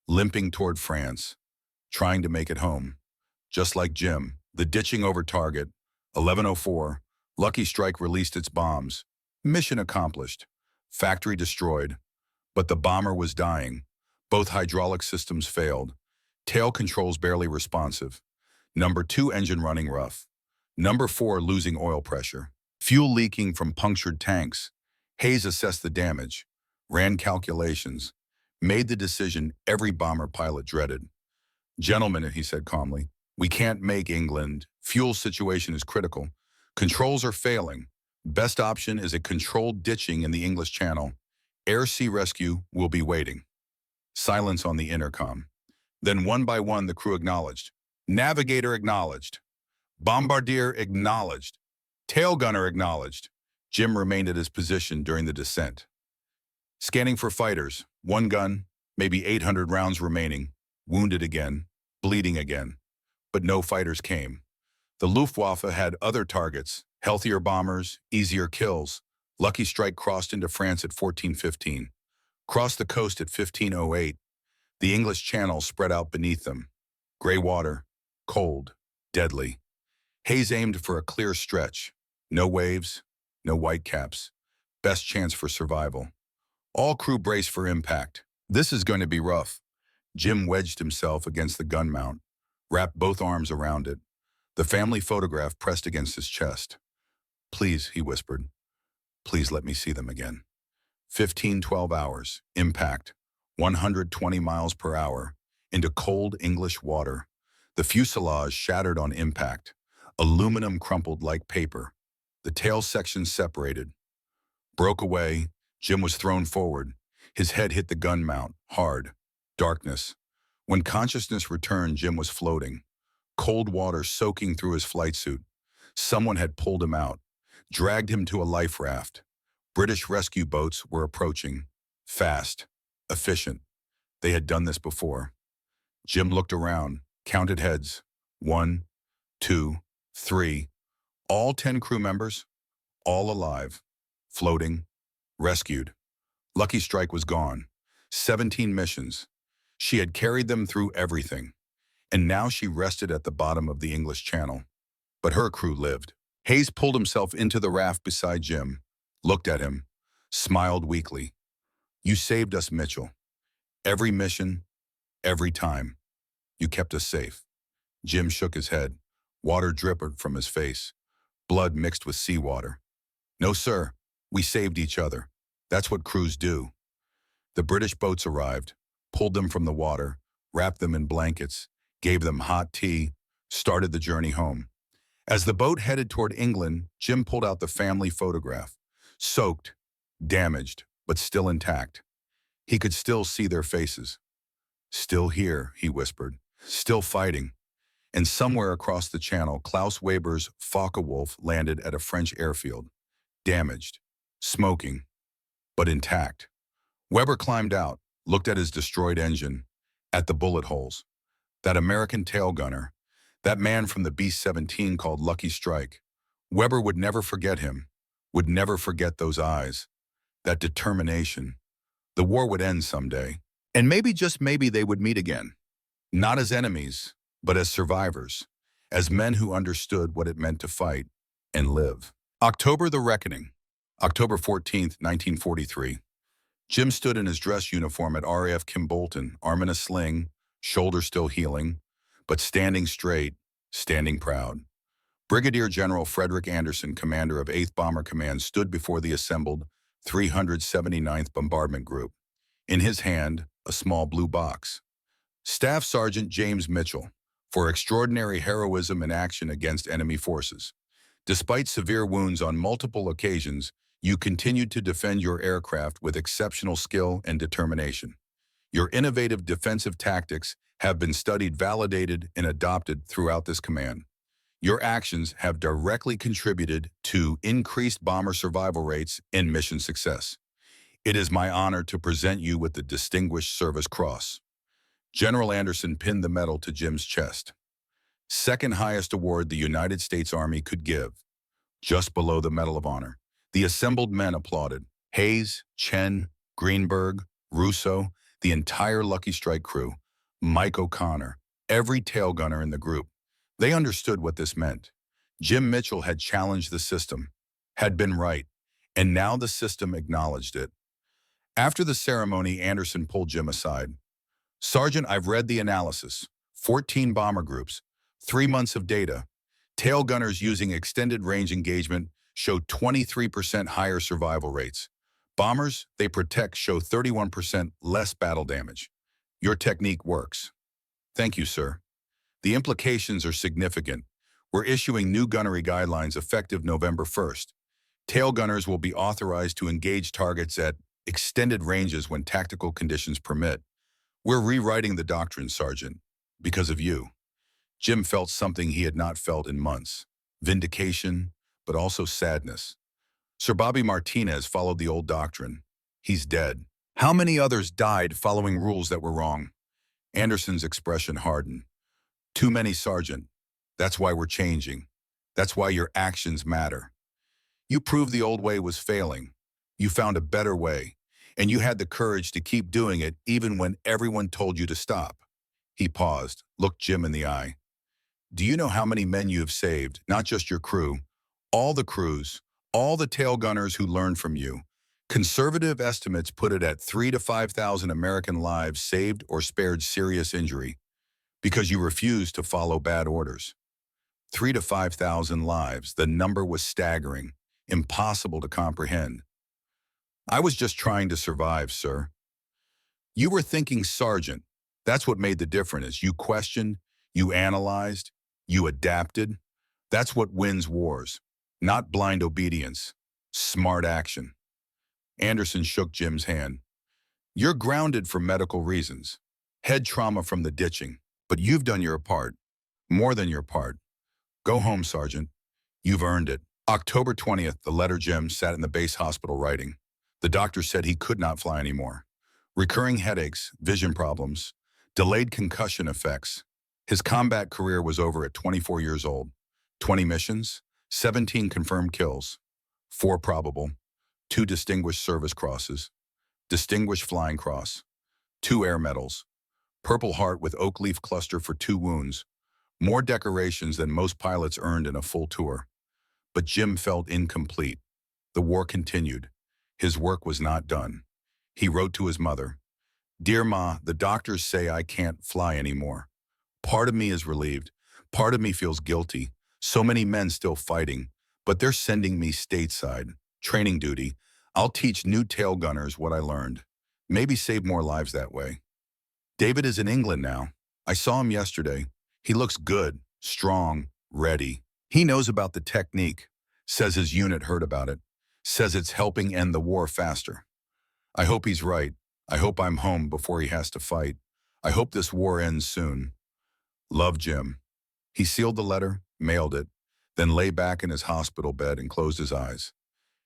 limping toward France, trying to make it home. Just like Jim, the ditching over target, 11:04, Lucky Strike released its bombs. Mission accomplished. Factory destroyed. But the bomber was dying. Both hydraulic systems failed. Tail controls barely responsive. Number 2 engine running rough. Number 4 losing oil pressure. Fuel leaking from punctured tanks. Hayes assessed the damage, ran calculations, made the decision every bomber pilot dreaded. Gentlemen, he said calmly, we can't make England. Fuel situation is critical. Controls are failing. Best option is a controlled ditching in the English Channel. Air-sea rescue will be waiting. Silence on the intercom. Then one by one the crew acknowledged. Navigator acknowledged. Bombardier acknowledged. Tail gunner acknowledged. Jim remained at his position during the descent. Scanning for fighters. One gun, maybe 800 rounds remaining. Wounded again, bleeding again. But no fighters came. The Luftwaffe had other targets, healthier bombers, easier kills. Lucky Strike crossed into France at 14:15. Crossed the coast at 15:08. The English Channel spread out beneath them. Gray water, cold, deadly. Hayes aimed for a clear stretch. No waves, no whitecaps. Best chance for survival. All crew braced for impact. This is going to be rough. Jim wedged himself against the gun mount, wrapped both arms around it. The family photograph pressed against his chest. Please, he whispered. Please let me see them again. 12 hours, impact, 120 miles per hour, into cold English water. The fuselage shattered on impact. Aluminum crumpled like paper. The tail section separated. Broke away. Jim was thrown forward. His head hit the gun mount, hard. Darkness. When consciousness returned, Jim was floating. Cold water soaking through his flight suit. Someone had pulled him out, dragged him to a life raft. British rescue boats were approaching. Fast, efficient. They had done this before. Jim looked around, counted heads. 1, 2, 3. All 10 crew members, all alive, floating, rescued. Lucky Strike was gone. 17 missions. She had carried them through everything. And now she rested at the bottom of the English Channel. But her crew lived. Hayes pulled himself into the raft beside Jim, looked at him, smiled weakly. You saved us, Mitchell. Every mission, every time. You kept us safe. Jim shook his head. Water dripped from his face. Blood mixed with seawater. No, sir. We saved each other. That's what crews do. The British boats arrived, pulled them from the water, wrapped them in blankets, gave them hot tea, started the journey home. As the boat headed toward England, Jim pulled out the family photograph. Soaked, damaged, but still intact. He could still see their faces. Still here, he whispered. Still fighting. And somewhere across the channel, Klaus Weber's Focke-Wulf landed at a French airfield. Damaged, smoking, but intact. Weber climbed out, looked at his destroyed engine, at the bullet holes. That American tail gunner, that man from the B-17 called Lucky Strike. Weber would never forget him, would never forget those eyes, that determination. The war would end someday, and maybe, just maybe, they would meet again. Not as enemies, but as survivors, as men who understood what it meant to fight and live. October, the reckoning. October 14th, 1943. Jim stood in his dress uniform at RAF Kimbolton, arm in a sling, shoulder still healing, but standing straight, standing proud. Brigadier General Frederick Anderson, commander of 8th Bomber Command, stood before the assembled 379th Bombardment Group. In his hand, a small blue box. Staff Sergeant James Mitchell, for extraordinary heroism in action against enemy forces. Despite severe wounds on multiple occasions, you continued to defend your aircraft with exceptional skill and determination. Your innovative defensive tactics have been studied, validated, and adopted throughout this command. Your actions have directly contributed to increased bomber survival rates and mission success. It is my honor to present you with the Distinguished Service Cross. General Anderson pinned the medal to Jim's chest. Second highest award the United States Army could give, just below the Medal of Honor. The assembled men applauded. Hayes, Chen, Greenberg, Russo, the entire Lucky Strike crew, Mike O'Connor, every tail gunner in the group. They understood what this meant. Jim Mitchell had challenged the system, had been right, and now the system acknowledged it. After the ceremony, Anderson pulled Jim aside. Sergeant, I've read the analysis. 14 bomber groups, 3 months of data. Tail gunners using extended range engagement show 23% higher survival rates. Bombers they protect show 31% less battle damage. Your technique works. Thank you, sir. The implications are significant. We're issuing new gunnery guidelines effective November 1st. Tail gunners will be authorized to engage targets at extended ranges when tactical conditions permit. We're rewriting the doctrine, Sergeant, because of you. Jim felt something he had not felt in months. Vindication, but also sadness. Sir Bobby Martinez followed the old doctrine. He's dead. How many others died following rules that were wrong? Anderson's expression hardened. Too many, Sergeant. That's why we're changing. That's why your actions matter. You proved the old way was failing. You found a better way, and you had the courage to keep doing it even when everyone told you to stop. He paused, looked Jim in the eye. Do you know how many men you have saved, not just your crew, all the crews, all the tail gunners who learned from you? Conservative estimates put it at 3,000 to 5,000 American lives saved or spared serious injury because you refused to follow bad orders. 3,000 to 5,000 lives, the number was staggering, impossible to comprehend. I was just trying to survive, sir. You were thinking, Sergeant. That's what made the difference. You questioned, you analyzed, you adapted. That's what wins wars. Not blind obedience, smart action. Anderson shook Jim's hand. You're grounded for medical reasons. Head trauma from the ditching. But you've done your part. More than your part. Go home, Sergeant. You've earned it. October 20th, the letter Jim sat in the base hospital writing. The doctor said he could not fly anymore. Recurring headaches, vision problems, delayed concussion effects. His combat career was over at 24 years old. 20 missions, 17 confirmed kills, 4 probable, 2 Distinguished Service Crosses, Distinguished Flying Cross, 2 Air Medals, Purple Heart with Oak Leaf Cluster for 2 wounds, more decorations than most pilots earned in a full tour. But Jim felt incomplete. The war continued. His work was not done. He wrote to his mother, "Dear Ma, the doctors say I can't fly anymore. Part of me is relieved. Part of me feels guilty. So many men still fighting, but they're sending me stateside. Training duty. I'll teach new tail gunners what I learned. Maybe save more lives that way." David is in England now. I saw him yesterday. He looks good, strong, ready. He knows about the technique, says his unit heard about it, says it's helping end the war faster. I hope he's right. I hope I'm home before he has to fight. I hope this war ends soon. Love, Jim. He sealed the letter, mailed it, then lay back in his hospital bed and closed his eyes.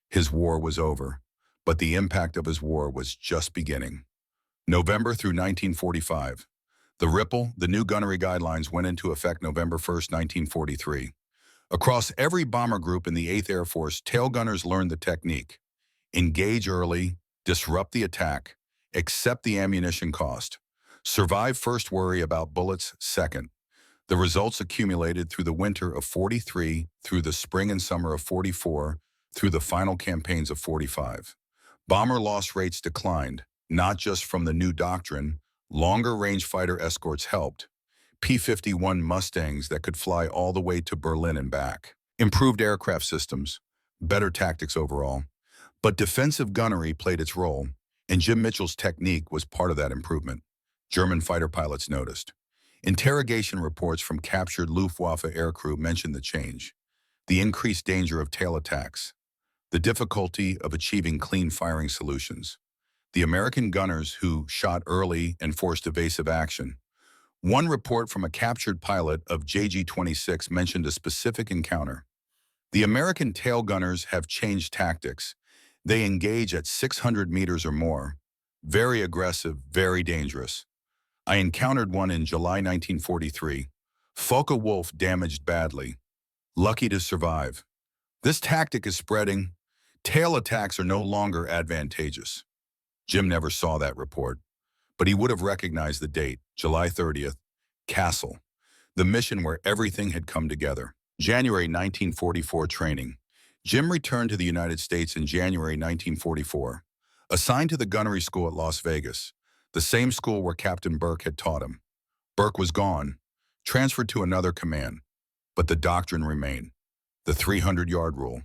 His war was over, but the impact of his war was just beginning. November through 1945. The RIPPLE, the new gunnery guidelines, went into effect November 1st, 1943. Across every bomber group in the 8th Air Force, tail gunners learned the technique. Engage early, disrupt the attack, accept the ammunition cost. Survive first, worry about bullets second. The results accumulated through the winter of 43, through the spring and summer of 44, through the final campaigns of 45. Bomber loss rates declined, not just from the new doctrine. Longer range fighter escorts helped. P-51 Mustangs that could fly all the way to Berlin and back. Improved aircraft systems, better tactics overall. But defensive gunnery played its role, and Jim Mitchell's technique was part of that improvement. German fighter pilots noticed. Interrogation reports from captured Luftwaffe aircrew mentioned the change. The increased danger of tail attacks. The difficulty of achieving clean firing solutions. The American gunners who shot early and forced evasive action. One report from a captured pilot of JG-26 mentioned a specific encounter. The American tail gunners have changed tactics. They engage at 600 meters or more. Very aggressive, very dangerous. I encountered one in July 1943. Focke-Wulf damaged badly. Lucky to survive. This tactic is spreading. Tail attacks are no longer advantageous. Jim never saw that report, but he would have recognized the date, July 30th, Kassel, the mission where everything had come together. January 1944 training. Jim returned to the United States in January 1944, assigned to the gunnery school at Las Vegas, the same school where Captain Burke had taught him. Burke was gone, transferred to another command, but the doctrine remained. The 300-yard rule,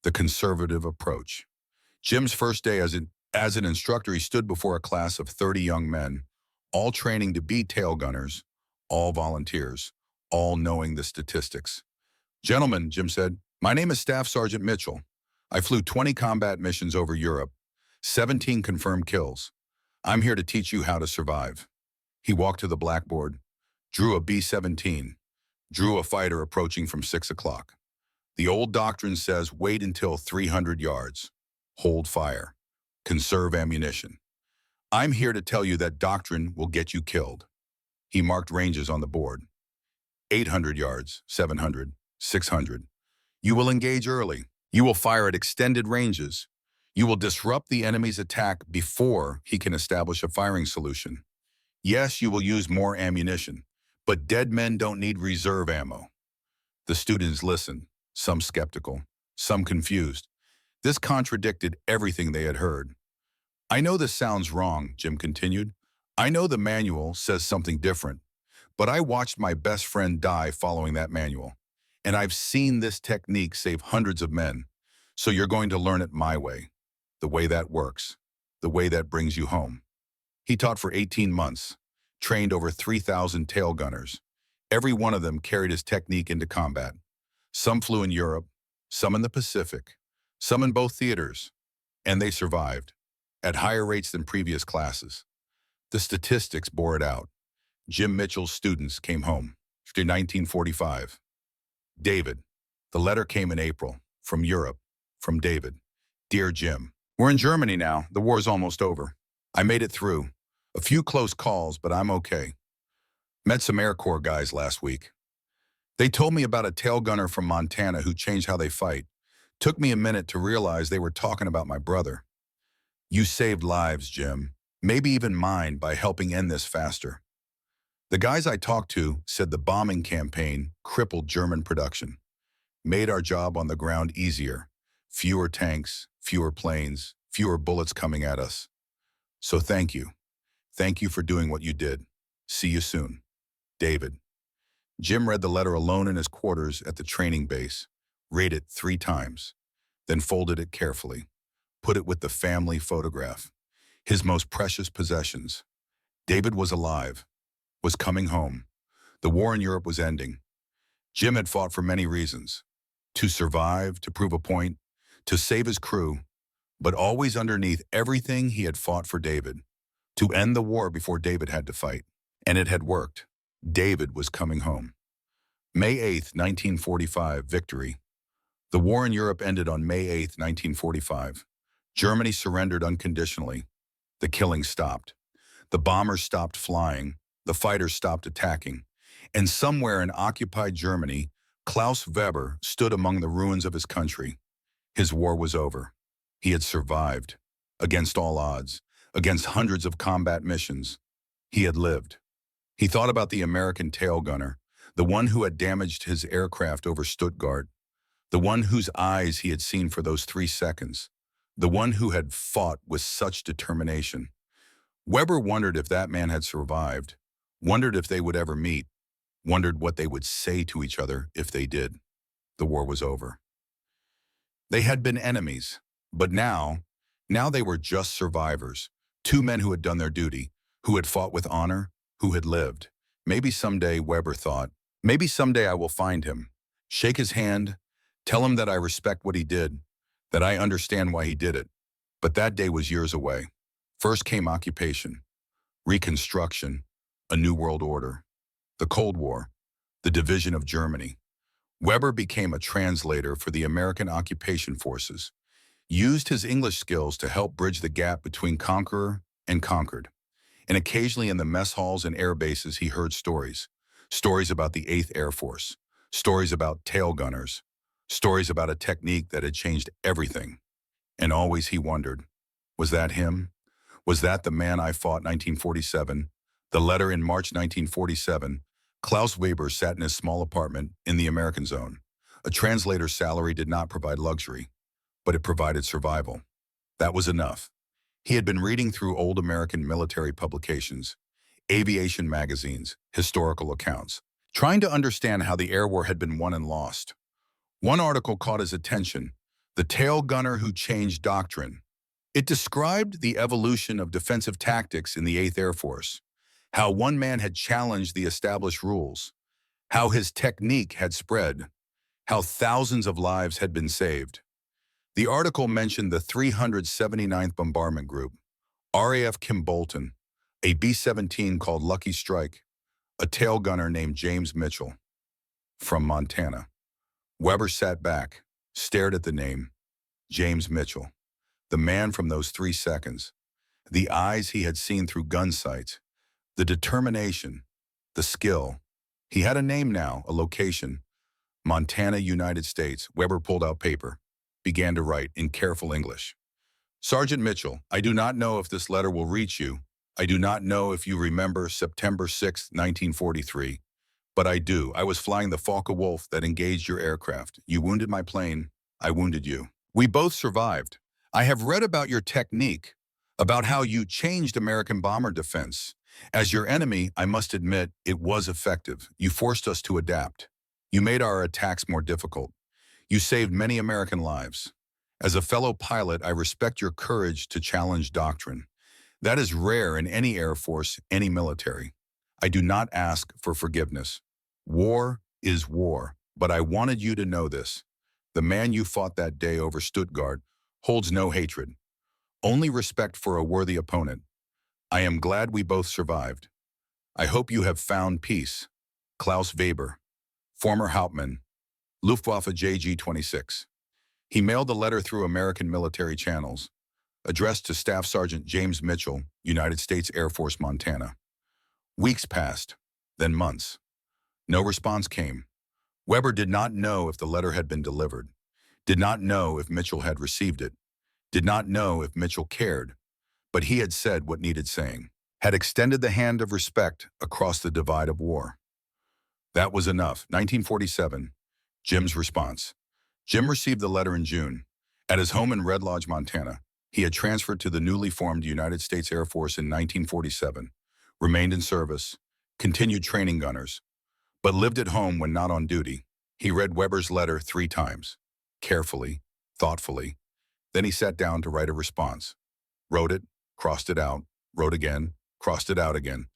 the conservative approach. Jim's first day as an instructor, he stood before a class of 30 young men, all training to be tail gunners, all volunteers, all knowing the statistics. "Gentlemen," Jim said, "my name is Staff Sergeant Mitchell. I flew 20 combat missions over Europe, 17 confirmed kills. I'm here to teach you how to survive." He walked to the blackboard, drew a B-17, drew a fighter approaching from 6 o'clock. The old doctrine says wait until 300 yards. Hold fire. Conserve ammunition. I'm here to tell you that doctrine will get you killed. He marked ranges on the board. 800 yards, 700, 600. You will engage early. You will fire at extended ranges. You will disrupt the enemy's attack before he can establish a firing solution. Yes, you will use more ammunition, but dead men don't need reserve ammo. The students listened, some skeptical, some confused. This contradicted everything they had heard. "I know this sounds wrong," Jim continued. "I know the manual says something different, but I watched my best friend die following that manual, and I've seen this technique save hundreds of men, so you're going to learn it my way, the way that works, the way that brings you home." He taught for 18 months, trained over 3,000 tail gunners. Every one of them carried his technique into combat. Some flew in Europe, some in the Pacific, some in both theaters, and they survived, at higher rates than previous classes. The statistics bore it out. Jim Mitchell's students came home after 1945. David. The letter came in April, from Europe, from David. "Dear Jim, We're in Germany now. The war's almost over. I made it through. A few close calls, but I'm okay. Met some Air Corps guys last week. They told me about a tail gunner from Montana who changed how they fight. Took me a minute to realize they were talking about my brother. You saved lives, Jim. Maybe even mine by helping end this faster. The guys I talked to said the bombing campaign crippled German production. Made our job on the ground easier. Fewer tanks, fewer planes, fewer bullets coming at us. So thank you. Thank you for doing what you did. See you soon. David. Jim read the letter alone in his quarters at the training base, read it 3 times, then folded it carefully, put it with the family photograph, his most precious possessions. David was alive, was coming home. The war in Europe was ending. Jim had fought for many reasons. To survive, to prove a point, to save his crew, but always underneath everything he had fought for David. To end the war before David had to fight. And it had worked. David was coming home. May 8th, 1945, victory. The war in Europe ended on May 8th, 1945. Germany surrendered unconditionally. The killing stopped. The bombers stopped flying. The fighters stopped attacking. And somewhere in occupied Germany, Klaus Weber stood among the ruins of his country. His war was over. He had survived. Against all odds. Against hundreds of combat missions. He had lived. He thought about the American tail gunner, the one who had damaged his aircraft over Stuttgart, the one whose eyes he had seen for those 3 seconds, the one who had fought with such determination. Weber wondered if that man had survived, wondered if they would ever meet, wondered what they would say to each other if they did. The war was over. They had been enemies, but now they were just survivors, 2 men who had done their duty, who had fought with honor, who had lived. Maybe someday, Weber thought, maybe someday I will find him, shake his hand, tell him that I respect what he did, that I understand why he did it. But that day was years away. First came occupation, reconstruction, a new world order, the Cold War, the division of Germany. Weber became a translator for the American occupation forces, used his English skills to help bridge the gap between conqueror and conquered. And occasionally in the mess halls and air bases he heard stories. Stories about the 8th Air Force. Stories about tail gunners. Stories about a technique that had changed everything. And always he wondered, was that him? Was that the man I fought 1947? The letter in March 1947, Klaus Weber sat in his small apartment in the American zone. A translator's salary did not provide luxury, but it provided survival. That was enough. He had been reading through old American military publications, aviation magazines, historical accounts, trying to understand how the air war had been won and lost. One article caught his attention, The Tail Gunner Who Changed Doctrine. It described the evolution of defensive tactics in the 8th Air Force, how one man had challenged the established rules, how his technique had spread, how thousands of lives had been saved. The article mentioned the 379th Bombardment Group, RAF Kim Bolton, a B-17 called Lucky Strike, a tail gunner named James Mitchell, from Montana. Weber sat back, stared at the name, James Mitchell, the man from those 3 seconds, the eyes he had seen through gun sights, the determination, the skill. He had a name now, a location, Montana, United States. Weber pulled out paper, began to write in careful English. Sergeant Mitchell, I do not know if this letter will reach you. I do not know if you remember September 6, 1943. But I do. I was flying the Focke-Wulf that engaged your aircraft. You wounded my plane. I wounded you. We both survived. I have read about your technique, about how you changed American bomber defense. As your enemy, I must admit, it was effective. You forced us to adapt. You made our attacks more difficult. You saved many American lives. As a fellow pilot, I respect your courage to challenge doctrine. That is rare in any Air Force, any military. I do not ask for forgiveness. War is war, but I wanted you to know this. The man you fought that day over Stuttgart holds no hatred, only respect for a worthy opponent. I am glad we both survived. I hope you have found peace. Klaus Weber, former Hauptmann, Luftwaffe JG-26. He mailed the letter through American military channels. addressed to Staff Sergeant James Mitchell, United States Air Force, Montana. Weeks passed, then months. No response came. Weber did not know if the letter had been delivered, did not know if Mitchell had received it, did not know if Mitchell cared, but he had said what needed saying, had extended the hand of respect across the divide of war. That was enough. 1947, Jim's response. Jim received the letter in June. At his home in Red Lodge, Montana, he had transferred to the newly formed United States Air Force in 1947, remained in service, continued training gunners, but lived at home when not on duty. He read Weber's letter 3 times, carefully, thoughtfully. Then he sat down to write a response. Wrote it, crossed it out, wrote again, crossed it out again.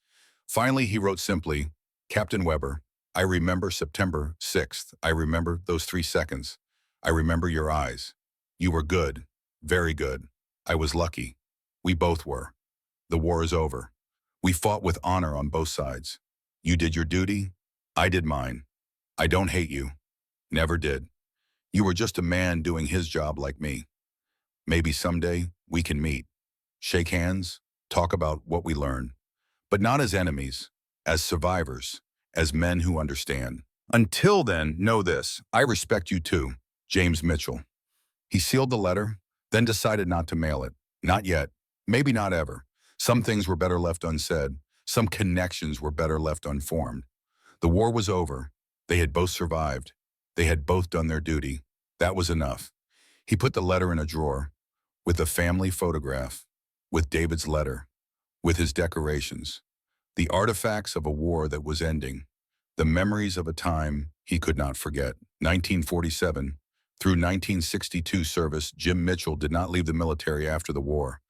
Finally, he wrote simply, Captain Weber, I remember September 6th. I remember those 3 seconds. I remember your eyes. You were good, very good. I was lucky. We both were. The war is over. We fought with honor on both sides. You did your duty. I did mine. I don't hate you. Never did. You were just a man doing his job like me. Maybe someday we can meet, shake hands, talk about what we learned, but not as enemies, as survivors, as men who understand. Until then, know this, I respect you too, James Mitchell. He sealed the letter, then decided not to mail it. Not yet, maybe not ever. Some things were better left unsaid. Some connections were better left unformed. The war was over. They had both survived. They had both done their duty. That was enough. He put the letter in a drawer, with the family photograph, with David's letter, with his decorations, the artifacts of a war that was ending, the memories of a time he could not forget. 1947 through 1962 service, Jim Mitchell did not leave the military after the war.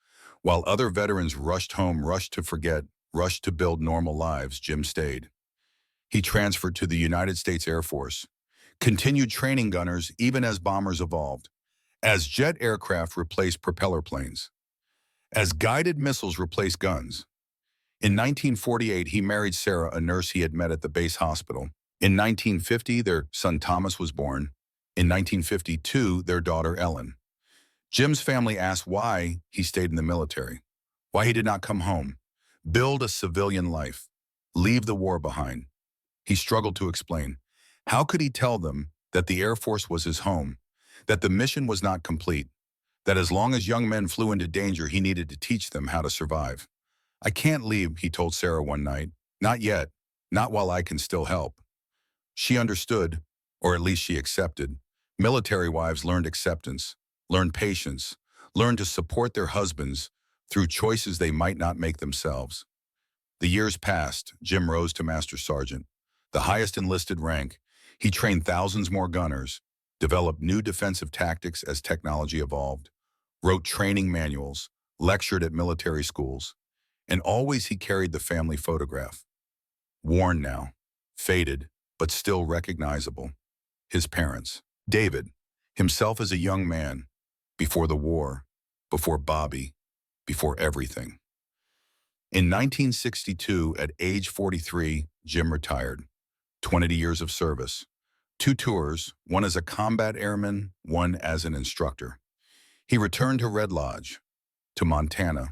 While other veterans rushed home, rushed to forget, rushed to build normal lives, Jim stayed. He transferred to the United States Air Force, continued training gunners even as bombers evolved, as jet aircraft replaced propeller planes, as guided missiles replaced guns. In 1948, he married Sarah, a nurse he had met at the base hospital. In 1950, their son Thomas was born. In 1952, their daughter Ellen. Jim's family asked why he stayed in the military, why he did not come home, build a civilian life, leave the war behind. He struggled to explain. How could he tell them that the Air Force was his home, that the mission was not complete, that as long as young men flew into danger, he needed to teach them how to survive? I can't leave, he told Sarah one night. Not yet, not while I can still help. She understood, or at least she accepted. Military wives learned acceptance, learned patience, learned to support their husbands through choices they might not make themselves. The years passed. Jim rose to Master Sergeant, the highest enlisted rank. He trained thousands more gunners, developed new defensive tactics as technology evolved, wrote training manuals, lectured at military schools, and always he carried the family photograph. Worn now, faded, but still recognizable. His parents. David, himself as a young man, before the war, before Bobby, before everything. In 1962, at age 43, Jim retired. 20 years of service. 2 tours, one as a combat airman, one as an instructor. He returned to Red Lodge, to Montana,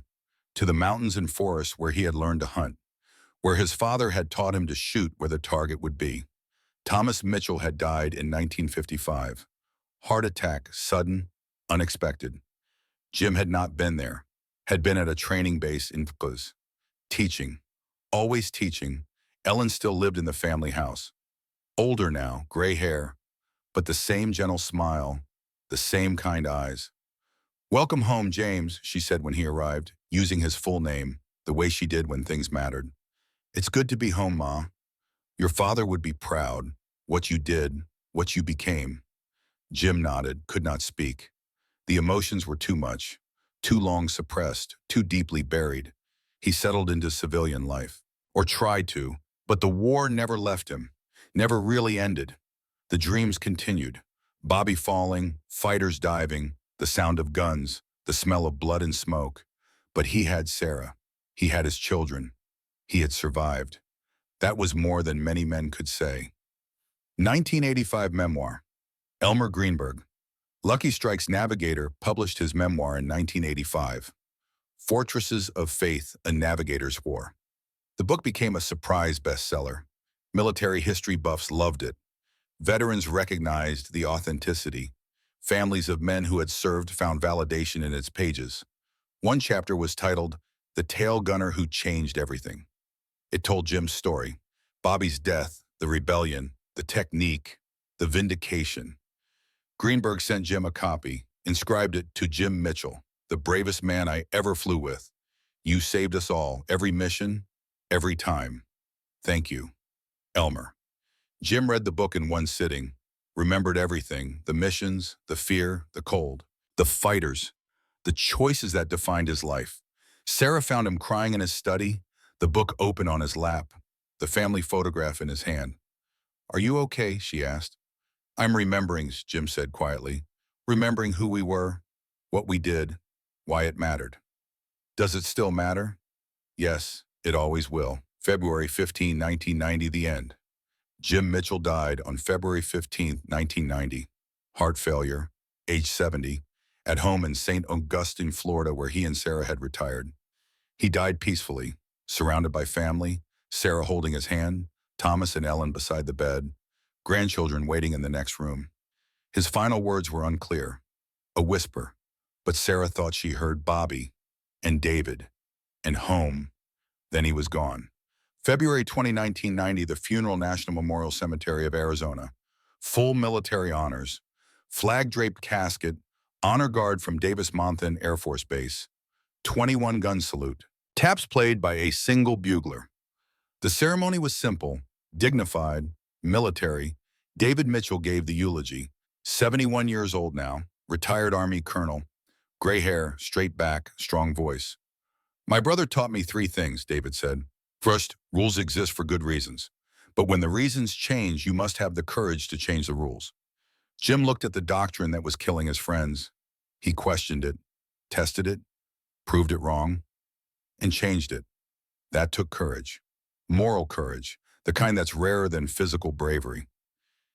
to the mountains and forests where he had learned to hunt, where his father had taught him to shoot where the target would be. Thomas Mitchell had died in 1955. Heart attack, sudden, unexpected. Jim had not been there, had been at a training base in Puz, teaching, always teaching. Ellen still lived in the family house. Older now, gray hair, but the same gentle smile, the same kind eyes. Welcome home, James, she said when he arrived, using his full name, the way she did when things mattered. It's good to be home, Ma. Your father would be proud. What you did, what you became. Jim nodded, could not speak. The emotions were too much, too long suppressed, too deeply buried. He settled into civilian life, or tried to, but the war never left him, never really ended. The dreams continued. Bobby falling, fighters diving, the sound of guns, the smell of blood and smoke. But he had Sarah. He had his children. He had survived. That was more than many men could say. 1985 memoir. Elmer Greenberg. Lucky Strike's navigator published his memoir in 1985, Fortresses of Faith, A Navigator's War. The book became a surprise bestseller. Military history buffs loved it. Veterans recognized the authenticity. Families of men who had served found validation in its pages. One chapter was titled, The Tail Gunner Who Changed Everything. It told Jim's story, Bobby's death, the rebellion, the technique, the vindication. Greenberg sent Jim a copy, inscribed it to Jim Mitchell, the bravest man I ever flew with. You saved us all, every mission, every time. Thank you. Elmer. Jim read the book in one sitting, remembered everything, the missions, the fear, the cold, the fighters, the choices that defined his life. Sarah found him crying in his study, the book open on his lap, the family photograph in his hand. Are you okay? She asked. I'm remembering, Jim said quietly, remembering who we were, what we did, why it mattered. Does it still matter? Yes, it always will. February 15, 1990, the end. Jim Mitchell died on February 15, 1990. Heart failure, age 70, at home in St. Augustine, Florida, where he and Sarah had retired. He died peacefully, surrounded by family, Sarah holding his hand, Thomas and Ellen beside the bed, grandchildren waiting in the next room. His final words were unclear, a whisper, but Sarah thought she heard Bobby and David and home. Then he was gone. February 20, 1990, the funeral, National Memorial Cemetery of Arizona. Full military honors, flag-draped casket, honor guard from Davis-Monthan Air Force Base, 21-gun salute, taps played by a single bugler. The ceremony was simple, dignified, military. David Mitchell gave the eulogy, 71 years old now, retired Army colonel, gray hair, straight back, strong voice. My brother taught me three things, David said. First, rules exist for good reasons. But when the reasons change, you must have the courage to change the rules. Jim looked at the doctrine that was killing his friends. He questioned it, tested it, proved it wrong, and changed it. That took courage. Moral courage, the kind that's rarer than physical bravery.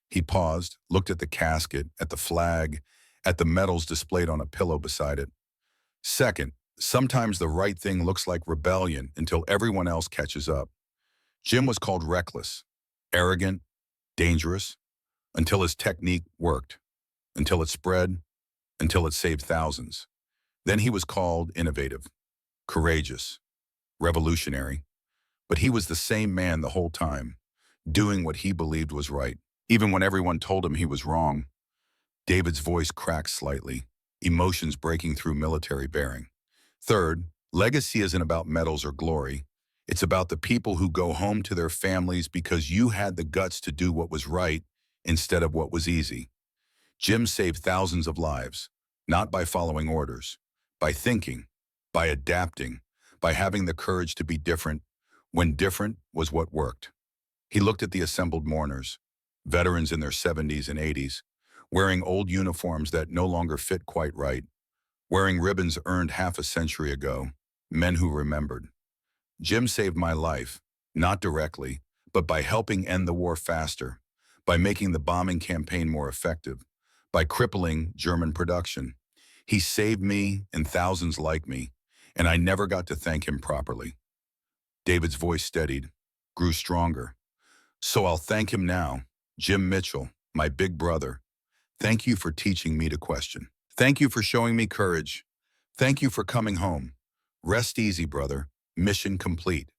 He paused, looked at the casket, at the flag, at the medals displayed on a pillow beside it. Second, sometimes the right thing looks like rebellion until everyone else catches up. Jim was called reckless, arrogant, dangerous, until his technique worked, until it spread, until it saved thousands. Then he was called innovative, courageous, revolutionary. But he was the same man the whole time, doing what he believed was right, even when everyone told him he was wrong. David's voice cracked slightly, emotions breaking through military bearing. Third, legacy isn't about medals or glory. It's about the people who go home to their families because you had the guts to do what was right instead of what was easy. Jim saved thousands of lives, not by following orders, by thinking, by adapting, by having the courage to be different when different was what worked. He looked at the assembled mourners, veterans in their 70s and 80s, wearing old uniforms that no longer fit quite right, wearing ribbons earned half a century ago, men who remembered. Jim saved my life, not directly, but by helping end the war faster, by making the bombing campaign more effective, by crippling German production. He saved me and thousands like me, and I never got to thank him properly. David's voice steadied, grew stronger. So I'll thank him now, Jim Mitchell, my big brother. Thank you for teaching me to question. Thank you for showing me courage. Thank you for coming home. Rest easy, brother. Mission complete.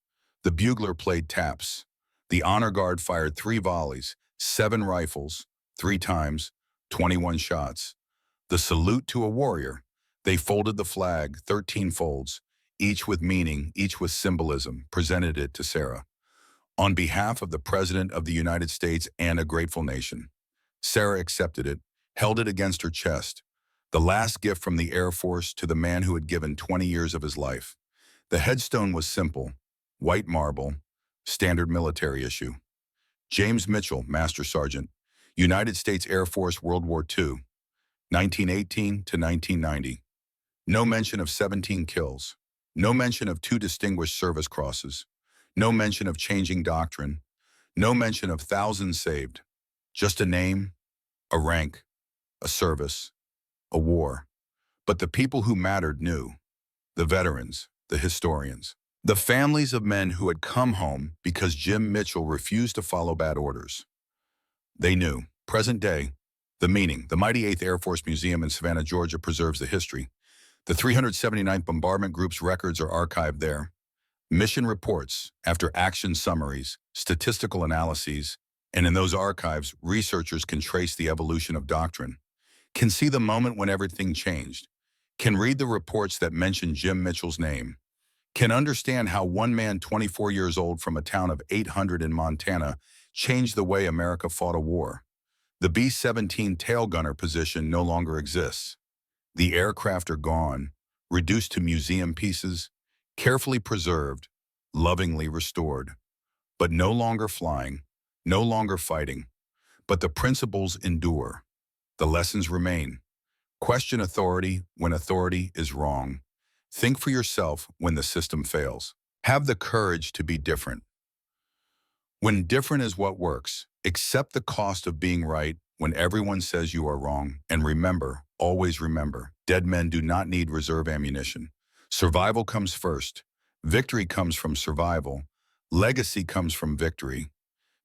The bugler played taps. The honor guard fired 3 volleys, 7 rifles, 3 times, 21 shots. The salute to a warrior. They folded the flag, 13 folds, each with meaning, each with symbolism, presented it to Sarah. On behalf of the President of the United States and a grateful nation. Sarah accepted it, held it against her chest. The last gift from the Air Force to the man who had given 20 years of his life. The headstone was simple, white marble, standard military issue. James Mitchell, Master Sergeant, United States Air Force, World War II, 1918 to 1990. No mention of 17 kills. No mention of 2 Distinguished Service Crosses. No mention of changing doctrine. No mention of thousands saved. Just a name, a rank, a service, a war. But the people who mattered knew. The veterans, the historians, the families of men who had come home because Jim Mitchell refused to follow bad orders. They knew. Present day, the meaning. The mighty 8th Air Force Museum in Savannah, Georgia preserves the history. The 379th Bombardment Group's records are archived there. Mission reports, after action summaries, statistical analyses, and in those archives, researchers can trace the evolution of doctrine, can see the moment when everything changed, can read the reports that mention Jim Mitchell's name, can understand how one man 24 years old from a town of 800 in Montana changed the way America fought a war. The B-17 tail gunner position no longer exists. The aircraft are gone, reduced to museum pieces, carefully preserved, lovingly restored, but no longer flying, no longer fighting. But the principles endure. The lessons remain. Question authority when authority is wrong. Think for yourself when the system fails. Have the courage to be different. When different is what works, accept the cost of being right when everyone says you are wrong. And remember, always remember, dead men do not need reserve ammunition. Survival comes first. Victory comes from survival. Legacy comes from victory.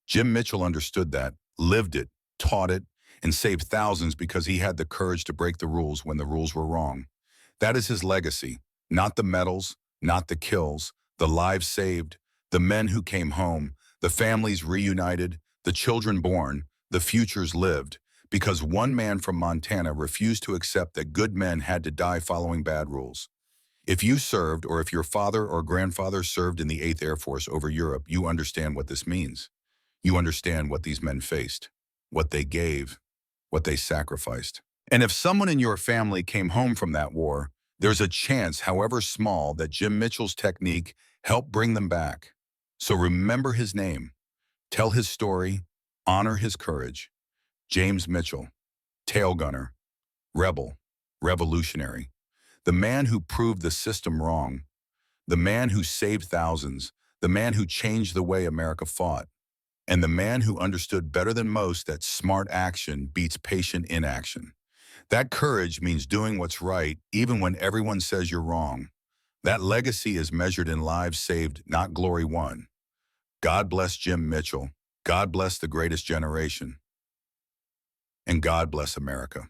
Jim Mitchell understood that, lived it, taught it, and saved thousands because he had the courage to break the rules when the rules were wrong. That is his legacy, not the medals, not the kills, the lives saved, the men who came home, the families reunited, the children born, the futures lived, because one man from Montana refused to accept that good men had to die following bad rules. If you served, or if your father or grandfather served in the 8th Air Force over Europe, you understand what this means. You understand what these men faced, what they gave, what they sacrificed. And if someone in your family came home from that war, there's a chance, however small, that Jim Mitchell's technique helped bring them back. So remember his name, tell his story, honor his courage. James Mitchell, tail gunner, rebel, revolutionary, the man who proved the system wrong, the man who saved thousands, the man who changed the way America fought, and the man who understood better than most that smart action beats patient inaction. That courage means doing what's right even when everyone says you're wrong. That legacy is measured in lives saved, not glory won. God bless Jim Mitchell. God bless the greatest generation. And God bless America.